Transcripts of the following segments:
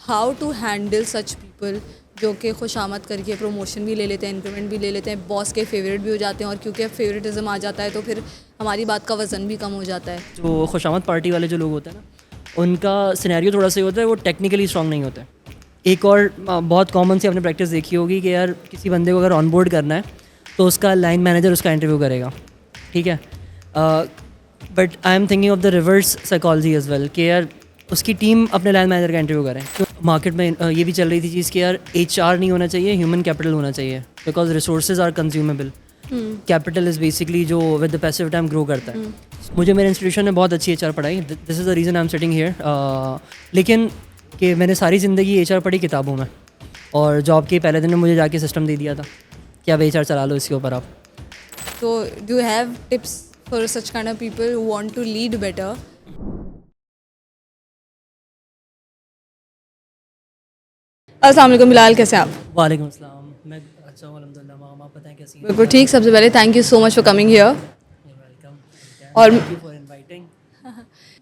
How to handle such people जो कि खुशामद करके प्रमोशन भी ले लेते हैं, इंक्रीमेंट भी ले लेते हैं, बॉस के फेवरेट भी हो जाते हैं, और क्योंकि अब फेवरेटिज्म आ जाता है तो फिर हमारी बात का वज़न भी कम हो जाता है। जो खुशामद पार्टी वाले जो लोग होते हैं ना, उनका सिनेरियो थोड़ा सा होता है, वो टेक्निकली स्ट्रांग नहीं होते। एक और बहुत कॉमन सी आपने प्रैक्टिस देखी होगी कि यार किसी बंदे को अगर ऑन बोर्ड करना है तो उसका लाइन मैनेजर उसका इंटरव्यू करेगा, ठीक है। But I am thinking of the reverse psychology as well कि यार उसकी टीम अपने लाइन मैनेजर का इंटरव्यू करें। तो मार्केट में ये भी चल रही थी चीज़ कि यार HR नहीं होना चाहिए, ह्यूमन कैपिटल होना चाहिए, because resources are consumable. Capital is basically जो with the passive time grow करता है। मुझे मेरे इंस्टीट्यूशन ने बहुत अच्छी HR पढ़ाई, this is the reason I am sitting here. लेकिन कि मैंने सारी ज़िंदगी HR पढ़ी किताबों में, और जॉब के पहले दिन में मुझे जाके सिस्टम दे दिया था कि अब HR चला लो इसके ऊपर आप। तो do you have tips for such kind of people who want to lead better? अस्सलाम वालेकुम बिलाल, कैसे आप? वालेकुम अस्सलाम, मैं अच्छा हूँ अल्हम्दुलिल्लाह। मैम आप बताएं कैसी हैं? बिल्कुल ठीक। सबसे पहले thank you so much for coming here. Welcome, और thank you for inviting.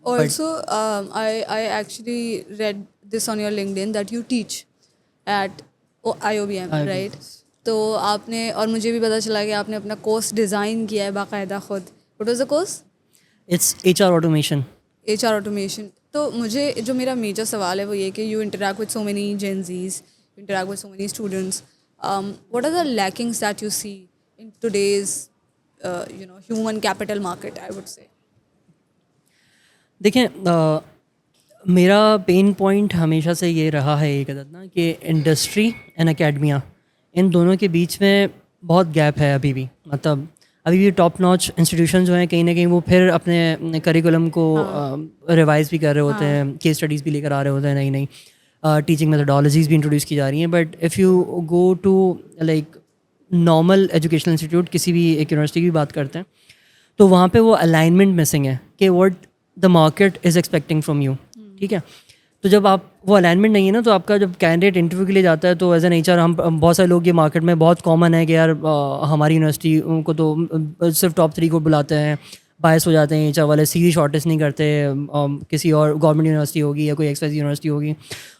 also I actually read this on your LinkedIn that you teach at IOBM, right? तो आपने, और मुझे भी पता चला कि आपने अपना कोर्स डिज़ाइन किया है बाकायदा खुद। What was the course? It's HR automation. HR automation। तो मुझे जो मेरा मेजर सवाल है वो ये कि you interact with so many Gen Zs, you interact with so many students. What are the lackings that you see in today's human capital market, I would say? देखें, मेरा पेन पॉइंट हमेशा से ये रहा है एक अदद ना, कि इंडस्ट्री एंड एकेडमिया, इन दोनों के बीच में बहुत गैप है अभी भी। मतलब अभी भी टॉप नॉच इंस्टीट्यूशन जो हैं कहीं ना कहीं वो फिर अपने करिकुलम को रिवाइज भी कर रहे होते हैं, केस स्टडीज़ भी लेकर आ रहे होते हैं, नई नई टीचिंग मेथडोलॉजीज़ भी इंट्रोड्यूस की जा रही हैं। But if you go to like normal educational institute, किसी भी एक यूनिवर्सिटी की बात करते हैं, तो वहाँ पे वो अलाइनमेंट मिसिंग है कि what the market is expecting from you, ठीक है। तो जब आप वो अलाइनमेंट नहीं है ना, तो आपका जब कैंडिडेट इंटरव्यू के लिए जाता है तो एज एन HR हम बहुत सारे लोग, ये मार्केट में बहुत कॉमन है कि यार हमारी यूनिवर्सिटी को तो सिर्फ टॉप 3 को बुलाते हैं, बायस हो जाते हैं HR वाले, CV शॉर्टेस्ट नहीं करते। किसी और गवर्नमेंट यूनिवर्सिटी होगी या कोई XYZ यूनिवर्सिटी होगी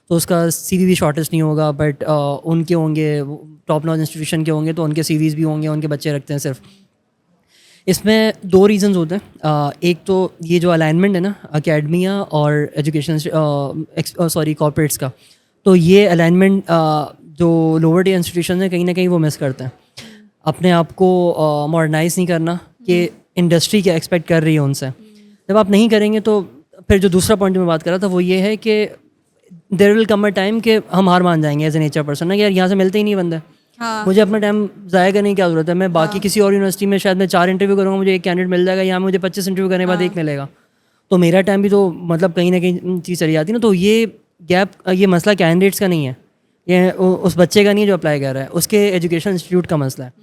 तो उसका CV भी शॉर्टेस्ट नहीं होगा, बट उनके होंगे, टॉप नॉच इंस्टीट्यूशन के होंगे तो उनके CVs भी होंगे, उनके बच्चे रखते हैं सिर्फ। इसमें 2 रीज़न्स होते हैं। एक तो ये जो अलाइनमेंट है ना अकेडमिया और एजुकेशन कॉर्पोरेट्स का, तो ये अलाइनमेंट जो लोअर टियर इंस्टीट्यूशन है कहीं ना कहीं वो मिस करते हैं। अपने आप को मॉडर्नाइज नहीं करना कि इंडस्ट्री क्या एक्सपेक्ट कर रही है उनसे। जब आप नहीं करेंगे तो फिर जो दूसरा पॉइंट मैं बात कर रहा था वो ये है कि there will come a time कि हम हार मान जाएंगे एज एन HR पर्सन ना, कि यार यहाँ से मिलते ही नहीं बंदे। हाँ। मुझे अपना टाइम ज़ाया करने की क्या ज़रूरत है? मैं बाकी किसी और यूनिवर्सिटी में शायद मैं 4 इंटरव्यू करूँगा, मुझे 1 कैंडिडेट मिल जाएगा, यहाँ मुझे 25 इंटरव्यू करने के बाद 1 मिलेगा। तो मेरा टाइम भी तो मतलब कहीं ना कहीं चीज़ चली जाती है ना। तो ये गैप, ये मसला कैंडिडेट्स का नहीं है, ये उस बच्चे का नहीं है जो अप्लाई कर रहा है, उसके एजुकेशन इंस्टीट्यूट का मसला है।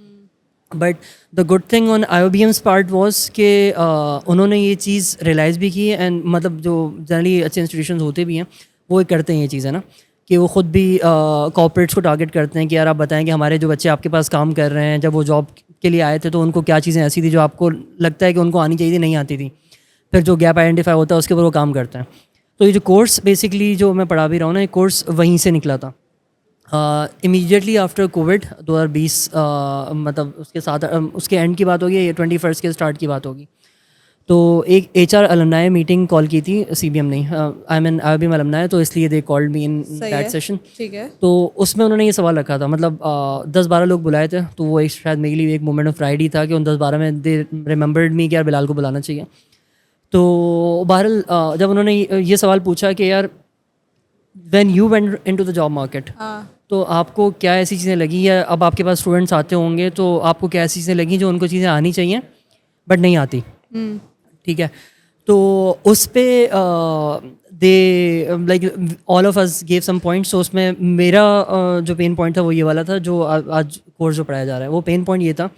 But the good thing on IOBM's part was कि उन्होंने ये चीज़ रियलाइज़ भी की, एंड मतलब जो जनरली अच्छे इंस्टीट्यूशन होते भी हैं वो करते हैं ये चीज़ है ना, कि वो ख़ुद भी कॉर्पोरेट्स को टारगेट करते हैं कि यार आप बताएं कि हमारे जो बच्चे आपके पास काम कर रहे हैं, जब वो जॉब के लिए आए थे तो उनको क्या चीज़ें ऐसी थी जो आपको लगता है कि उनको आनी चाहिए थी, नहीं आती थी। फिर जो गैप आइडेंटिफाई होता है उसके ऊपर वो काम करते हैं। तो ये जो कोर्स बेसिकली जो मैं पढ़ा भी रहा हूँ ना, ये कोर्स वहीं से निकला था। इमीडिएटली आफ्टर कोविड 2020, मतलब उसके साथ उसके एंड की बात होगी, ये 21 के स्टार्ट की बात होगी। तो एक HR अलमनाई मीटिंग कॉल की थी, CBM नहीं, आई मीन IOBM अलमनाई, तो इसलिए they called me in that session. ठीक है। तो उसमें उन्होंने ये सवाल रखा था, मतलब 10-12 लोग बुलाए थे, तो वो एक शायद मेरे लिए एक मोमेंट ऑफ प्राइड ही था कि उन 10-12 में दे रिमेंबर्ड मी कि यार बिलाल को बुलाना चाहिए। तो बहरहाल जब उन्होंने ये सवाल पूछा कि यार when you went into the job market, तो आपको क्या ऐसी चीज़ें लगी, या अब आपके पास स्टूडेंट्स आते होंगे तो आपको क्या ऐसी चीज़ें लगी जो उनको चीज़ें आनी चाहिए बट नहीं आती, ठीक है। तो उस पे they like all of us gave some points. तो उसमें मेरा जो पेन पॉइंट था वो ये वाला था, जो आज कोर्स जो पढ़ाया जा रहा है, वो पेन पॉइंट ये था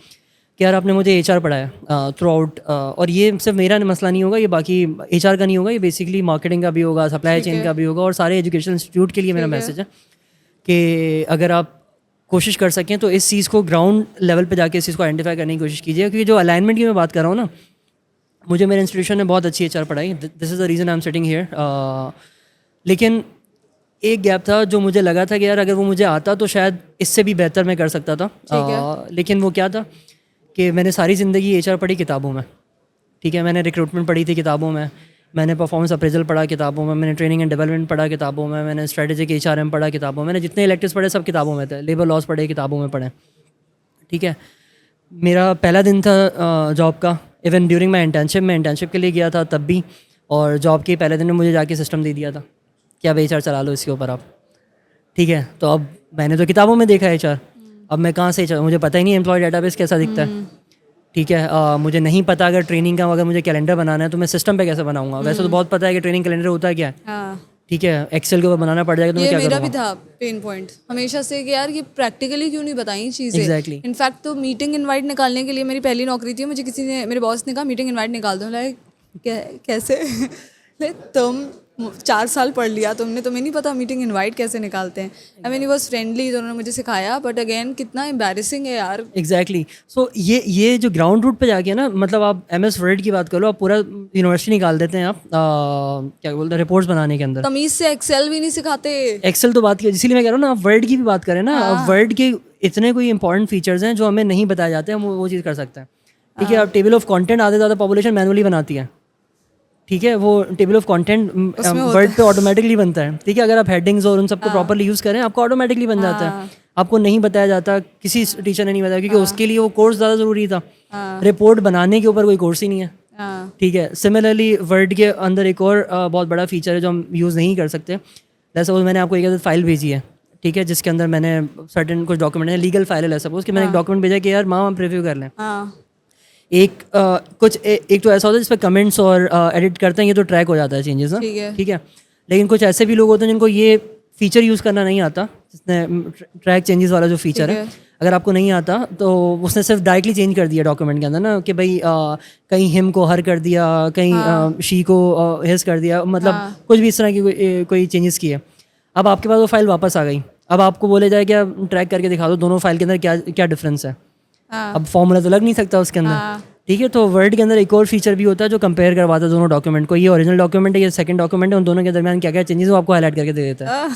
कि यार आपने मुझे HR पढ़ाया थ्रू आउट, और ये सिर्फ मेरा मसला नहीं होगा, ये बाकी HR का नहीं होगा, ये बेसिकली मार्केटिंग का भी होगा, सप्लाई चेन का भी होगा, और सारे एजुकेशन इंस्टीट्यूट के लिए मेरा मैसेज है कि अगर आप कोशिश कर सकें तो इस चीज़ को ग्राउंड लेवल पे जाके इस चीज़ को आइडेंटिफाई करने की कोशिश कीजिए। क्योंकि जो अलाइनमेंट की मैं बात कर रहा हूँ ना, मुझे मेरे इंस्टीट्यूशन ने बहुत अच्छी HR पढ़ाई, this is the reason I am sitting here. लेकिन एक गैप था जो मुझे लगा था कि यार अगर वो मुझे आता तो शायद इससे भी बेहतर मैं कर सकता था। लेकिन वो क्या था कि मैंने सारी ज़िंदगी HR पढ़ी किताबों में, ठीक है। मैंने रिक्रूटमेंट पढ़ी थी किताबों में, मैंने परफॉर्मेंस अप्रेजल पढ़ा किताबों में, मैंने ट्रेनिंग एंड डेवलपमेंट पढ़ा किताबों में, मैंने स्ट्रेटेजिक HRM पढ़ा किताबों में, मैंने जितने इलेक्टिव्स पढ़े सब किताबों में थे, लेबर लॉज पढ़े किताबों में पढ़े, ठीक है। मेरा पहला दिन था जॉब का, इवन ड्यूरिंग माई इंटर्नशिप, मैं इंटर्नशिप के लिए गया था तब भी, और जॉब के पहले दिन में मुझे जाके सिस्टम दे दिया था कि अब HR चला लो इसके ऊपर आप, ठीक है। तो अब मैंने तो किताबों में देखा HR, अब मैं कहाँ से HR, मुझे पता ही नहीं एम्प्लॉय डेटाबेस कैसा दिखता है, ठीक है। मुझे नहीं पता अगर ट्रेनिंग का अगर मुझे कैलेंडर बनाना है तो मैं सिस्टम पे कैसे बनाऊंगा। वैसे तो बहुत पता है कि ट्रेनिंग कैलेंडर होता है क्या है, हाँ, ठीक है। एक्सेल के ऊपर बनाना पड़ जाएगा तो मैं ये क्या मेरा करूँगा। भी था पेन पॉइंट हमेशा से कि यार ये प्रैक्टिकली क्यों नहीं बताई चीज़ें। Exactly. इनफैक्ट तो मीटिंग इनवाइट निकालने के लिए, मेरी पहली नौकरी थी, मुझे किसी ने, मेरे बॉस ने कहा मीटिंग इनवाइट निकाल दो। लाइक कैसे तुम 4 साल पढ़ लिया तुमने, तुम्हें नहीं पता मीटिंग इनवाइट कैसे निकालते हैं। I mean he was friendly, तो उन्होंने मुझे सिखाया, बट अगेन कितना एम्बैरेसिंग है यार। एग्जैक्टली सो ये जो ग्राउंड रूट पे जाके ना, मतलब आप MS वर्ड की बात करो, आप पूरा यूनिवर्सिटी निकाल देते हैं आप क्या बोलते हैं रिपोर्ट्स बनाने के अंदर। तमीज से एक्सेल भी नहीं सिखाते। एक्सेल तो बात की, इसीलिए मैं कह रहा हूँ ना, आप वर्ड की भी बात करें ना, वर्ड के इतने कोई इंपॉर्टेंट फीचर्स हैं जो हमें नहीं बताए जाते, हम वो चीज़ कर सकते हैं, ठीक है। आप टेबल ऑफ कंटेंट आधे ज़्यादा पॉपुलेशन मैनुअली बनाती है, ठीक है। वो टेबल ऑफ कंटेंट वर्ड पे ऑटोमेटिकली बनता है, ठीक है। अगर आप हेडिंग्स और उन सबको प्रॉपर्ली यूज़ करें आपको ऑटोमेटिकली बन जाता है। आपको नहीं बताया जाता, किसी टीचर ने नहीं बताया, क्योंकि उसके लिए वो कोर्स ज़्यादा ज़रूरी था। रिपोर्ट बनाने के ऊपर कोई कोर्स ही नहीं है, ठीक है। सिमिलरली वर्ड के अंदर एक और बहुत बड़ा फीचर है जो हम यूज़ नहीं कर सकते। जैसे सपोज मैंने आपको एक फाइल भेजी है, ठीक है, जिसके अंदर मैंने सर्टेन कुछ डॉक्यूमेंट है, लीगल फाइल है, सपोज कि मैंने एक डॉक्यूमेंट भेजा कि यार माँ हम प्रीव्यू कर लें। एक तो ऐसा होता है जिस पर कमेंट्स और एडिट करते हैं, ये तो ट्रैक हो जाता है चेंजेस ना, ठीक है। लेकिन कुछ ऐसे भी लोग होते हैं जिनको ये फीचर यूज़ करना नहीं आता, जिसने ट्रैक चेंजेस वाला जो फीचर है, अगर आपको नहीं आता तो उसने सिर्फ डायरेक्टली चेंज कर दिया डॉक्यूमेंट के अंदर ना, कि भाई कहीं हिम को हर कर दिया, कहीं शी को हिस कर दिया, मतलब कुछ भी इस तरह की कोई चेंजेस किए। अब आपके पास वो फाइल वापस आ गई, अब आपको बोले जाए कि आप ट्रैक करके दिखा दो दोनों फाइल के अंदर क्या क्या डिफरेंस है। अब फॉर्मूला तो लग नहीं सकता उसके अंदर, ठीक है। तो वर्ड के अंदर एक और फीचर भी होता है जो कंपेयर करवाता है दोनों डॉक्यूमेंट को, ये ओरिजिनल डॉक्यूमेंट है, ये सेकंड डॉक्यूमेंट है, उन दोनों के दरमियान क्या क्या चेंजेस वो आपको हाईलाइट करके दे देता है,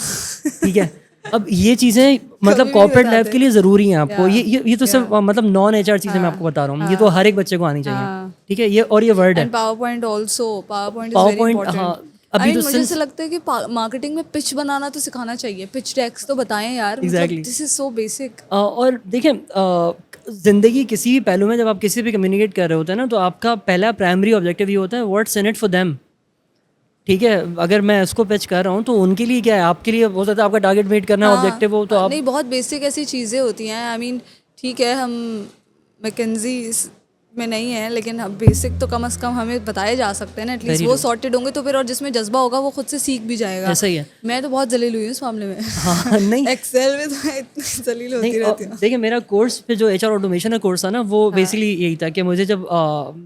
ठीक है। अब ये चीज़ें मतलब कॉर्पोरेट लाइफ के लिए ज़रूरी हैं आपको, ये तो सिर्फ मतलब नॉन HR चीज़ें मैं आपको बता रहा हूँ, ये तो हर एक बच्चे को आनी चाहिए, ठीक है। ये और ये वर्ड है, पावरपॉइंट ऑल्सो, पावरपॉइंट। हाँ। अभी मुझे ऐसा लगता है कि मार्केटिंग में पिच बनाना तो सिखाना चाहिए, पिच डेक्स तो बताएं यार, Exactly. This is so basic. और देखिए ज़िंदगी किसी भी पहलू में जब आप किसी भी कम्युनिकेट कर रहे होते हैं ना, तो आपका पहला प्राइमरी ऑब्जेक्टिव ये होता है what's in it for them, ठीक है। अगर मैं इसको पिच कर रहा हूँ तो उनके लिए क्या है, आपके लिए हो सकता है आपका टारगेट मीट करना ऑब्जेक्टिव हो, तो आप नहीं, बहुत बेसिक ऐसी चीज़ें होती हैं। आई मीन ठीक है हम मैकेंजी में नहीं है, लेकिन बेसिक तो कम से कम हमें बताए जा सकते हैं ना, एटलीस्ट वो सॉर्टेड होंगे तो फिर, और जिसमें जज्बा होगा वो खुद से सीख भी जाएगा। ऐसा ही है। मैं तो बहुत जलील हुई हूँ इस मामले में। हाँ, नहीं एक्सेल में तो मैं इतनी जलील होती रहती हूँ। देखिए मेरा कोर्स पे जो HR ऑटोमेशन का कोर्स था ना, वो बेसिकली यही था कि मुझे जब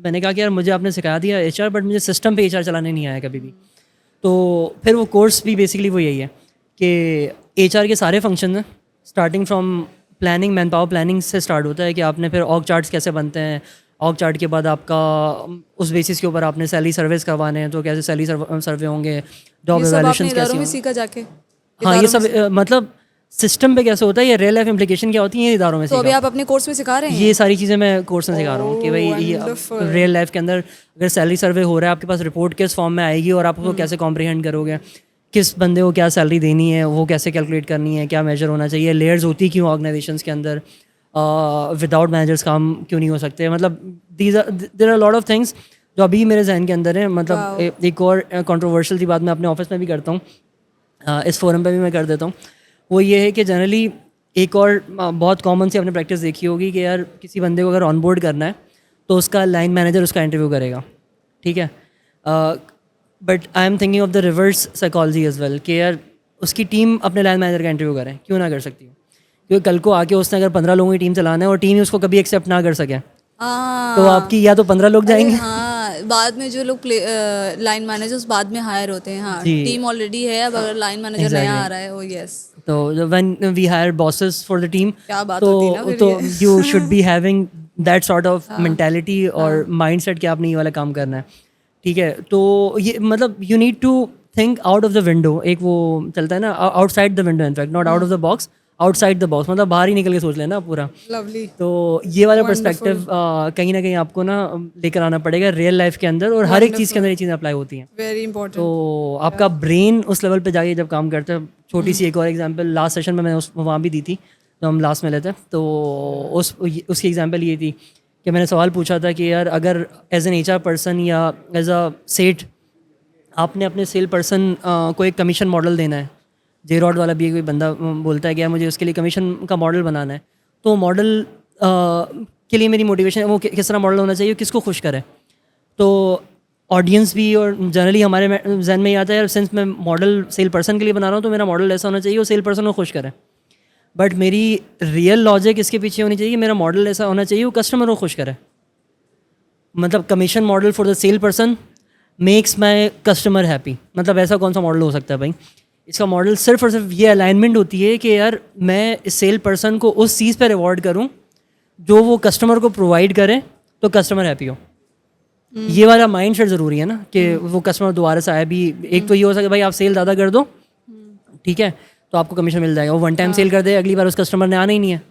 मैंने कहा कि यार मुझे आपने सिखा दिया HR, बट मुझे सिस्टम पे HR चलाने नहीं आया कभी भी, तो फिर वो कोर्स भी बेसिकली वो यही है कि HR के सारे फंक्शन हैं, starting from planning, man power planning से स्टार्ट होता है कि आपने फिर ऑर्ग चार्ट्स कैसे बनते हैं, ऑर्ग चार्ट के बाद आपका उस बेसिस के ऊपर आपने सैलरी सर्वेस करवाने हैं तो कैसे सैलरी सर्वे होंगे, जॉब एवैल्यूएशंस कैसे होंगे, सीखा जाके। हाँ ये सब मतलब सिस्टम पे कैसे होता है, ये रियल लाइफ इम्प्लीकेशन क्या होती है, ये इदारों में तो अभी आप अपने कोर्स में सिखा रहे हैं ये सारी चीज़ें मैं कोर्स में सिखा रहा हूँ कि भाई ये रियल लाइफ के अंदर अगर सैलरी सर्वे हो रहा है, आपके पास रिपोर्ट किस फॉर्म में आएगी और आप उसको कैसे कॉम्प्रिहेंड करोगे, किस बंदे को क्या सैलरी देनी है, वो कैसे कैलकुलेट करनी है, क्या मेजर होना चाहिए, लेयर्स होती क्यों ऑर्गेनाइजेशंस के अंदर, विदाउट मैनेजर्स काम क्यों नहीं हो सकते, मतलब there are lot of things जो अभी मेरे जहन के अंदर है। मतलब एक और कंट्रोवर्शियल सी बात मैं अपने ऑफिस में भी करता हूँ, इस फोरम पे भी मैं कर देता हूँ, वो ये है कि जनरली एक और बहुत कॉमन सी आपने प्रैक्टिस देखी होगी कि यार किसी बंदे को अगर ऑनबोर्ड करना है तो उसका लाइन मैनेजर उसका इंटरव्यू करेगा, ठीक है। But I am thinking of the reverse psychology as well कि यार उसकी टीम अपने लाइन मैनेजर का इंटरव्यू करें, क्यों ना कर सकती हो, क्योंकि कल को आके उसने अगर 15 लोगों की टीम चलाना है और टीम ही उसको कभी एक्सेप्ट ना कर सके तो आपकी या तो 15 लोग जाएंगे, हाँ, बाद में जो लोग लाइन मैनेजर्स बाद में हायर होते हैं, हाँ टीम ऑलरेडी है, अब अगर लाइन मैनेजर नया आ रहा है, ओ यस, तो when we hire bosses for the team, क्या बात होती है ना फिर, तो you should be having that sort of mentality और माइंडसेट कि आपने ये वाला काम करना है, ठीक है। तो ये मतलब you need to think out of the window, एक वो चलता है ना, outside the window, in fact not out of the box, outside the box, मतलब बाहर ही निकल के सोच लेना पूरा। लवली। तो ये वाला पर्सपेक्टिव कहीं ना कहीं आपको ना लेकर आना पड़ेगा रियल लाइफ के अंदर, और हर एक चीज़ के अंदर ये चीज़ें अप्लाई होती हैं। Very important. तो आपका ब्रेन उस लेवल पे जाके जब काम करता है, छोटी सी एक और एग्जांपल लास्ट सेशन में मैंने वहाँ भी दी थी, तो हम लास्ट में लेते, तो उसकी एग्जांपल ये थी कि मैंने सवाल पूछा था कि यार अगर एज एन HR पर्सन या एज अ सेट आपने अपने सेल पर्सन को एक कमीशन मॉडल देना है, जेरॉड वाला भी कोई बंदा बोलता है कि यार मुझे उसके लिए कमीशन का मॉडल बनाना है, तो मॉडल के लिए मेरी मोटिवेशन वो किस तरह मॉडल होना चाहिए, किसको खुश करे। तो ऑडियंस भी और जनरली हमारे जहन में ये आता है यार, सिंस मैं मॉडल सेल पर्सन के लिए बना रहा हूँ तो मेरा मॉडल ऐसा होना चाहिए वो सेल पर्सन को खुश करे। बट मेरी रियल लॉजिक इसके पीछे होनी चाहिए कि मेरा मॉडल ऐसा होना चाहिए वो कस्टमर को खुश करे। मतलब commission model for the cell person makes my customer happy, मतलब ऐसा कौन सा मॉडल हो सकता है भाई। इसका मॉडल सिर्फ और सिर्फ ये अलाइनमेंट होती है कि यार मैं इस सेल पर्सन को उस चीज़ पर रिवॉर्ड करूँ जो वो कस्टमर को प्रोवाइड करे तो कस्टमर हैप्पी हो। ये वाला माइंड सेट ज़रूरी है ना कि वो कस्टमर दोबारा से आए भी। एक तो ये हो सके भाई आप सेल ज़्यादा कर दो, ठीक है, तो आपको कमीशन मिल जाएगा। वो वन टाइम सेल कर दे, अगली बार उस कस्टमर ने आना ही नहीं है,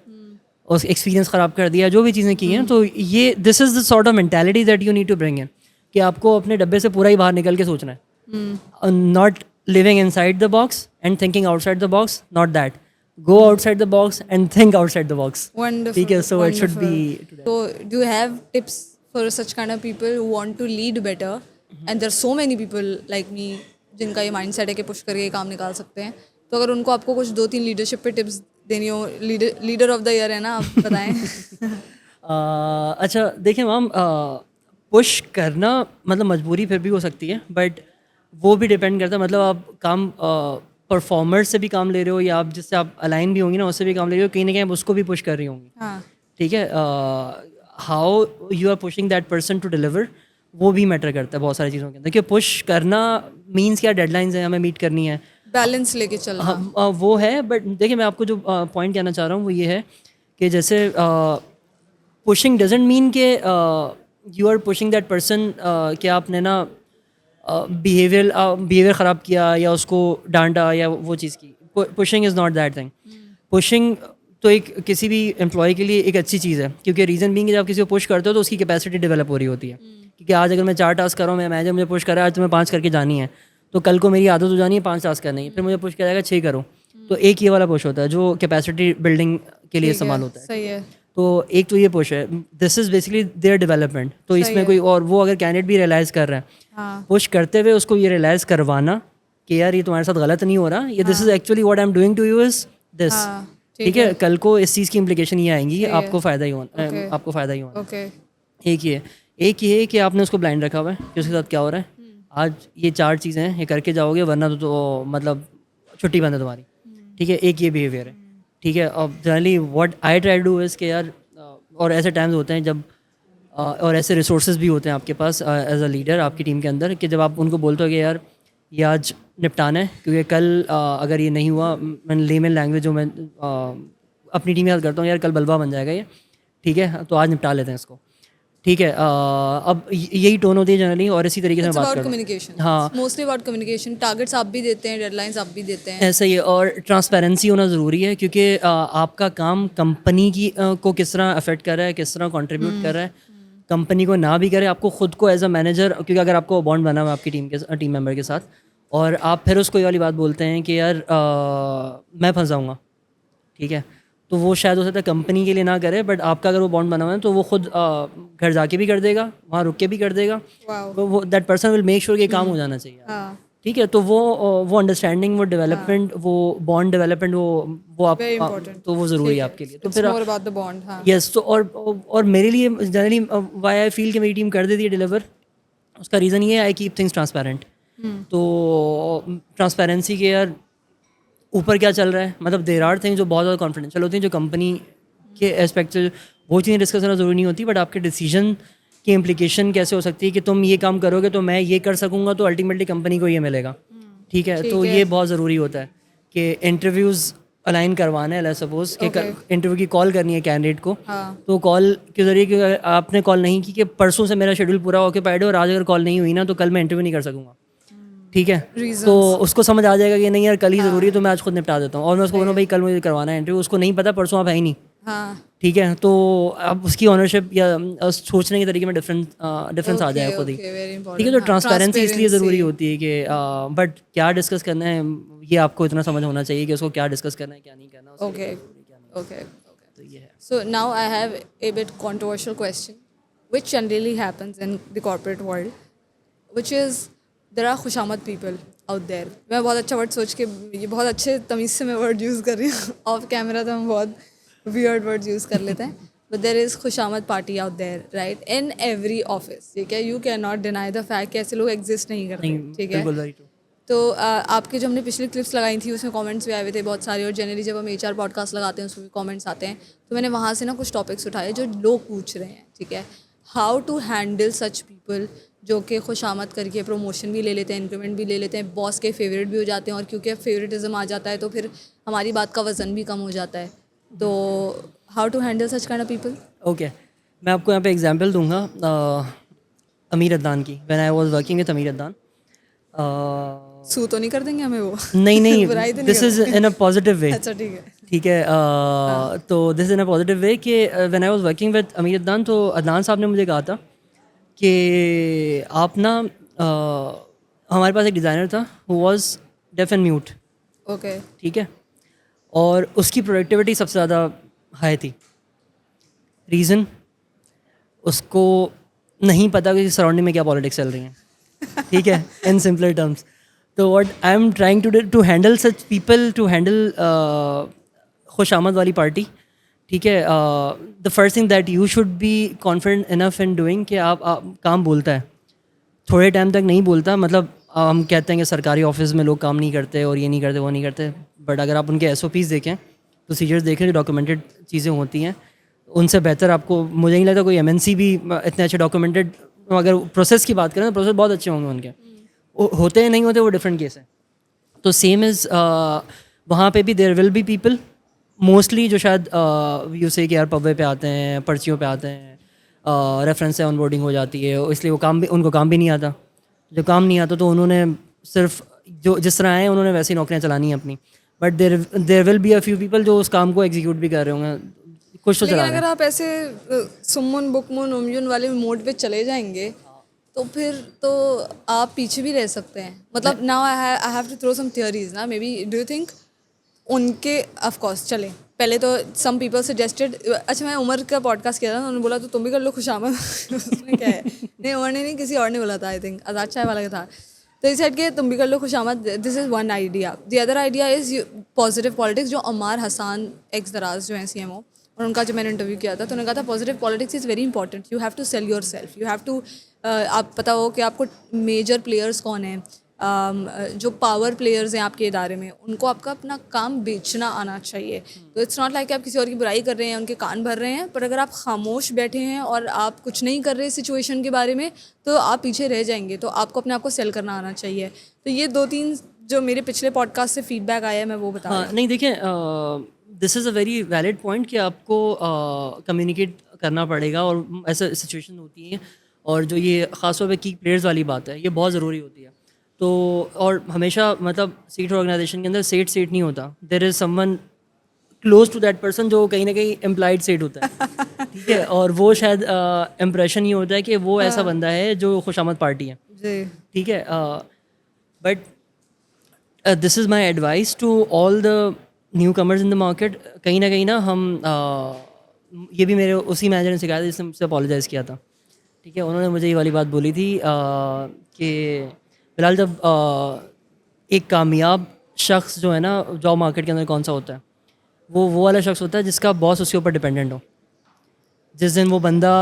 उस एक्सपीरियंस ख़राब कर दिया, जो भी चीज़ें की हैं। तो ये this is the sort of mentality that you need to bring in, कि आपको अपने डब्बे से पूरा ही बाहर निकल के सोचना है, not living inside the box and thinking outside the box, not that, go outside the box and think outside the box. Wonderful. ठीक है, so it should be. So do you have tips for such kind of people who want to lead better? And there are so many people like me जिनका ये mindset है कि push करके ये काम निकाल सकते हैं। तो अगर उनको आपको कुछ 2-3 लीडरशिप पे टिप्स देनी हो, लीडर ऑफ द ईयर है ना आप, बताएं। अच्छा देखिए मैम, पुश करना मतलब मजबूरी फिर भी हो सकती है, बट वो भी डिपेंड करता है, मतलब आप काम परफॉर्मर से भी काम ले रहे हो या आप जिससे आप अलाइन भी होंगी ना उससे भी काम ले रहे हो, कहीं ना कहीं आप उसको भी पुश कर रही होंगी। हाँ। ठीक है, how you are pushing that person to deliver, वो भी मैटर करता है बहुत सारी चीज़ों के अंदर। कि पुश करना मीन्स क्या, डेडलाइंस हैं हमें मीट करनी है, बैलेंस लेके चलना। वो है। बट देखिए मैं आपको जो पॉइंट कहना चाह रहा हूँ वो ये है कि जैसे पुशिंग डजेंट मीन के you are pushing that person कि आपने ना बिहेवियर ख़राब किया या उसको डांटा या वो चीज़ की। Pushing is not that thing. Pushing तो एक किसी भी एम्प्लॉय के लिए एक अच्छी चीज़ है, क्योंकि रीज़न बीइंग जब आप किसी को पुश करते हो तो उसकी कैपेसिटी डेवलप हो रही होती है। क्योंकि आज अगर मैं 4 टास्क कर रहा हूँ, मैं मैनेजर मुझे पुश कर रहा है आज तुम्हें 5 करके जानी है, तो कल को मेरी आदत हो जानी है 5 टास्क करनी है, फिर मुझे पुश कराएगा 6 करो। तो एक ये वाला पुश होता है जो कैपेसिटी बिल्डिंग के लिए इस्तेमाल होता है। सही है। तो एक तो ये पुश है, this is basically their development. तो इसमें कोई और वो अगर कैंडिडेट भी रियलाइज़ कर रहा है, पुश करते हुए उसको ये रियलाइज़ करवाना कि यार ये तुम्हारे साथ गलत नहीं हो रहा, ये this is actually what I am doing to you is this. ठीक है, कल को इस चीज़ की इम्प्लीकेशन ये आएंगी, आपको फ़ायदा ही होना, आपको फ़ायदा ही होना। एक ये है कि आपने उसको ब्लाइंड रखा हुआ है कि उसके साथ क्या हो रहा है। आज ये 4 चीज़ें हैं, ये करके जाओगे वरना तो मतलब छुट्टी बंद है तुम्हारी। ठीक है, एक ये बिहेवियर है। ठीक है, अब generally what I try to do is कि यार, और ऐसे टाइम्स होते हैं जब और ऐसे रिसोर्सेज भी होते हैं आपके पास एज अ लीडर आपकी टीम के अंदर, कि जब आप उनको बोलते हो कि यार ये आज निपटाना है, क्योंकि कल अगर ये नहीं हुआ, मैं लेमन लैंग्वेज जो मैं अपनी टीम के साथ करता हूँ, यार कल बलवा बन जाएगा ये, ठीक है, तो आज निपटा लेते हैं इसको। ठीक है, अब यही टोन होती है जनरली, और इसी तरीके से मैं बात करता हूँ। कम्युनिकेशन, हाँ, मोस्टली अबाउट कम्युनिकेशन। टारगेट्स आप भी देते हैं, डेडलाइंस आप भी देते हैं, ऐसा ही है। और ट्रांसपेरेंसी होना ज़रूरी है, क्योंकि आपका काम कंपनी की को किस तरह अफेक्ट कर रहा है, किस तरह कंट्रीब्यूट कर रहा है, कंपनी को ना भी करे, आपको खुद को एज अ मैनेजर, क्योंकि अगर आपको बॉन्ड बना हुआ आपकी टीम मेंबर के साथ, और आप फिर उसको ये वाली बात बोलते हैं कि यार मैं फंस जाऊँगा, ठीक है, तो वो शायद हो सकता है कंपनी के लिए ना करे, बट आपका अगर वो बॉन्ड बना हुआ है तो वो खुद घर जाके भी कर देगा, वहाँ रुक के भी कर देगा। तो वो that person will make sure कि काम हो जाना चाहिए। ठीक है, तो वो अंडरस्टैंडिंग, वो डेवलपमेंट, वो बॉन्ड डेवलपमेंट, वो आप तो वो ज़रूरी है आपके लिए। तो फिर यस, तो और मेरे लिए जनरली व्हाई आई फील कि मेरी टीम कर देती है डिलीवर, उसका रीज़न ये है आई कीप थिंग्स ट्रांसपेरेंट। तो ट्रांसपेरेंसी के यार ऊपर क्या चल रहा है, मतलब देर आर थिंग्स जो बहुत ज़्यादा कॉन्फिडेंशियल होती हैं, जो कंपनी के एस्पेक्ट से वो चीज़ें डिस्कस करना ज़रूरी नहीं होती, बट आपके डिसीजन की इम्प्लीकेशन कैसे हो सकती है कि तुम ये काम करोगे तो मैं ये कर सकूँगा, तो अल्टीमेटली कंपनी को ये मिलेगा। ठीक है, तो ये बहुत ज़रूरी होता है कि इंटरव्यूज़ अलाइन करवाना है। सपोज कि इंटरव्यू की कॉल करनी है कैंडिडेट को, तो कॉल के ज़रिए कि आपने कॉल नहीं की कि परसों से मेरा शेड्यूल पूरा ऑक्यूपाइड है और आज अगर कॉल नहीं हुई ना तो कल मैं इंटरव्यू नहीं कर सकूँगा। ठीक है, तो उसको समझ आ जाएगा कि नहीं यार कल ही ज़रूरी है तो मैं आज खुद निपटा देता हूँ, और मैं उसको बोलूँ भाई कल मुझे करवाना है इंटरव्यू, उसको नहीं पता परसों आप है ही नहीं, हाँ ठीक है, तो अब उसकी ऑनरशिप या सोचने के तरीके में डिफरेंस आ जाएगा खुद ही, वेरी ठीक है। तो ट्रांसपेरेंसी इसलिए ज़रूरी होती है कि बट क्या डिस्कस करना है ये आपको इतना समझ होना चाहिए कि उसको क्या डिस्कस करना है क्या नहीं करना, उसके लिए ओके ज़रूरी क्या नहीं। ओके तो ये है। So now I have a bit controversial question, which generally happens in the corporate world, which is there are खुशामद people out there. मैं बहुत अच्छा वर्ड सोच के, ये बहुत अच्छे तमीज़ से मैं वर्ड यूज़ कर रही हूँ, ऑफ कैमरा तो हम बहुत weird words यूज़ कर लेते हैं, but there is खुशामद party out there, right? In every office, ठीक है, you cannot deny the fact कि ऐसे लोग exist नहीं करते, ठीक है। बिल्कुल वेरी ट्रू। तो आपके जो हमने पिछली क्लिप्स लगाई थी उसमें कमेंट्स भी आए हुए थे बहुत सारे, और जनरली जब हम HR पॉडकास्ट लगाते हैं उसमें भी कमेंट्स आते हैं, तो मैंने वहाँ से ना कुछ टॉपिक्स उठाए जो लोग पूछ रहे हैं, ठीक है। How to handle such people जो कि खुशामद करके प्रमोशन भी ले लेते हैं, इंक्रीमेंट भी ले लेते हैं, बॉस के फेवरेट भी हो जाते हैं, और क्योंकि फेवरेटिज्म आ जाता है तो फिर हमारी बात का वज़न भी कम हो जाता है। तो how to handle such kind of people? Okay, मैं आपको यहाँ पे एग्जांपल दूंगा अमीर अदनान की। When I was working with Amir Adnan, सू तो नहीं कर देंगे हमें वो? नहीं नहीं, बुराई तो नहीं this is in a positive way, अच्छा ठीक है। ठीक है। तो this in a positive way कि when I was working with Amir Adnan, तो अदनान साहब ने मुझे कहा था कि आप ना हमारे पास एक डिज़ाइनर था who was deaf and mute, okay ठीक है, और उसकी प्रोडक्टिविटी सबसे ज़्यादा हाई थी। रीज़न, उसको नहीं पता कि सराउंडिंग में क्या पॉलिटिक्स चल रही हैं, ठीक है, इन सिंपलर टर्म्स। तो what I am trying to handle such people, to handle खुशामद वाली पार्टी, ठीक है। The first thing that you should be confident enough in doing कि आप काम बोलता है, थोड़े टाइम तक नहीं बोलता, मतलब हम कहते हैं कि सरकारी ऑफिस में लोग काम नहीं करते और ये नहीं करते वो नहीं करते, बट अगर आप उनके SOPs देखें, प्रोसीजर्स देखें जो डॉक्यूमेंटेड चीज़ें होती हैं, उनसे बेहतर आपको मुझे नहीं लगता कोई MNC भी इतने अच्छे डॉक्यूमेंटेड, अगर प्रोसेस की बात करें तो प्रोसेस बहुत अच्छे होंगे उनके, होते नहीं होते वो डिफरेंट केस है। तो सेम इज़ वहाँ पे भी there will be people mostly जो शायद यू से कि यार पवे पे आते हैं, पर्चियों पे आते हैं, रेफरेंस से ऑनबोर्डिंग हो जाती है, इसलिए वो काम भी उनको काम भी नहीं आता। जब काम नहीं आता तो उन्होंने सिर्फ जो जिस तरह आए उन्होंने वैसी नौकरियाँ चलानी है अपनी, but there will be a few people जो उस काम को एग्जीक्यूट भी कर रहे होंगे, कुछ तो लेकिन चला रहे अगर हैं। आप ऐसे सुमन बुकमुन उमयुन वाले मोड पे चले जाएंगे तो फिर तो आप पीछे भी रह सकते हैं। मतलब now I have to throw some theories ना, maybe do you think उनके ऑफ कोर्स चले, पहले तो सम पीपल सजेस्टेड, अच्छा मैं उमर का पॉडकास्ट किया था, उन्होंने बोला तो तुम भी कर लो खुशामद उसमें क्या है, नहीं उमर ने नहीं किसी और ने बोला था, आई थिंक आज़ाद शाह वाला का था, तो इस साइड के तुम भी कर लो खुशामद। This is one idea. The other idea is positive politics, जो अमार हसान एक्स दराज जो हैं CMO, और उनका जब मैंने इंटरव्यू किया था तो उन्होंने कहा था positive politics is very important, you have to sell your self, you have to, आप पता हो कि आपको मेजर प्लेयर्स कौन हैं, जो पावर प्लेयर्स हैं आपके इदारे में, उनको आपका अपना काम बेचना आना चाहिए। तो इट्स नॉट लाइक कि आप किसी और की बुराई कर रहे हैं, उनके कान भर रहे हैं, पर अगर आप खामोश बैठे हैं और आप कुछ नहीं कर रहे सिचुएशन के बारे में तो आप पीछे रह जाएंगे। तो आपको अपने आप को सेल करना आना चाहिए। तो ये 2-3 जो मेरे पिछले पॉडकास्ट से फीडबैक आया है मैं वो बता रही हूँ। नहीं देखिए, this is a very valid point कि आपको कम्युनिकेट करना पड़ेगा, और ऐसा सिचुएशन होती है, और जो ये ख़ासतौर पे की प्लेयर्स वाली बात है ये बहुत ज़रूरी होती है। तो और हमेशा मतलब सेट ऑर्गेनाइजेशन के अंदर सेट नहीं होता, there is someone close to that person जो कहीं ना कहीं एम्प्लॉयड सेट होता है, ठीक है, और वो शायद इम्प्रेशन ये होता है कि वो ऐसा बंदा है जो खुशामद पार्टी है, जी ठीक है। But this is my advice to all the newcomers in the market. कहीं ना हम ये भी मेरे उसी मैनेजर ने सिखाया था जिसने मुझसे अपोलोजाइज़ किया था, ठीक है। उन्होंने मुझे ये वाली बात बोली थी कि फिलहाल जब एक कामयाब शख्स जो है ना जॉब मार्केट के अंदर कौन सा होता है, वो वाला शख्स होता है जिसका बॉस उसके ऊपर डिपेंडेंट हो। जिस दिन वो बंदा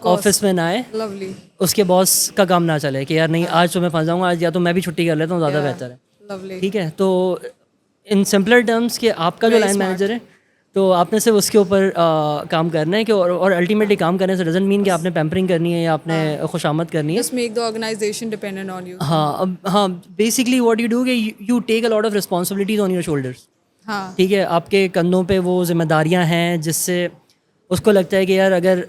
ऑफिस में ना आए, लवली उसके बॉस का काम ना चले कि यार नहीं आज तो मैं फंस जाऊँगा, आज या तो मैं भी छुट्टी कर लेता हूँ, ज़्यादा बेहतर है, लवली ठीक है। तो इन सिंपलर टर्म्स कि आपका जो लाइन मैनेजर है तो आपने सिर्फ उसके ऊपर काम करना है कि, और अल्टीमेटली काम करने से डजंट मीन कि आपने पैम्परिंग करनी है या आपने खुशामद करनी है। Just make the organisation dependent on you. हाँ, बेसिकली व्हाट यू डू कि you take a lot of responsibilities on your shoulders, हाँ ठीक है। आपके कंधों पे वो जिम्मेदारियां हैं जिससे उसको लगता है कि यार अगर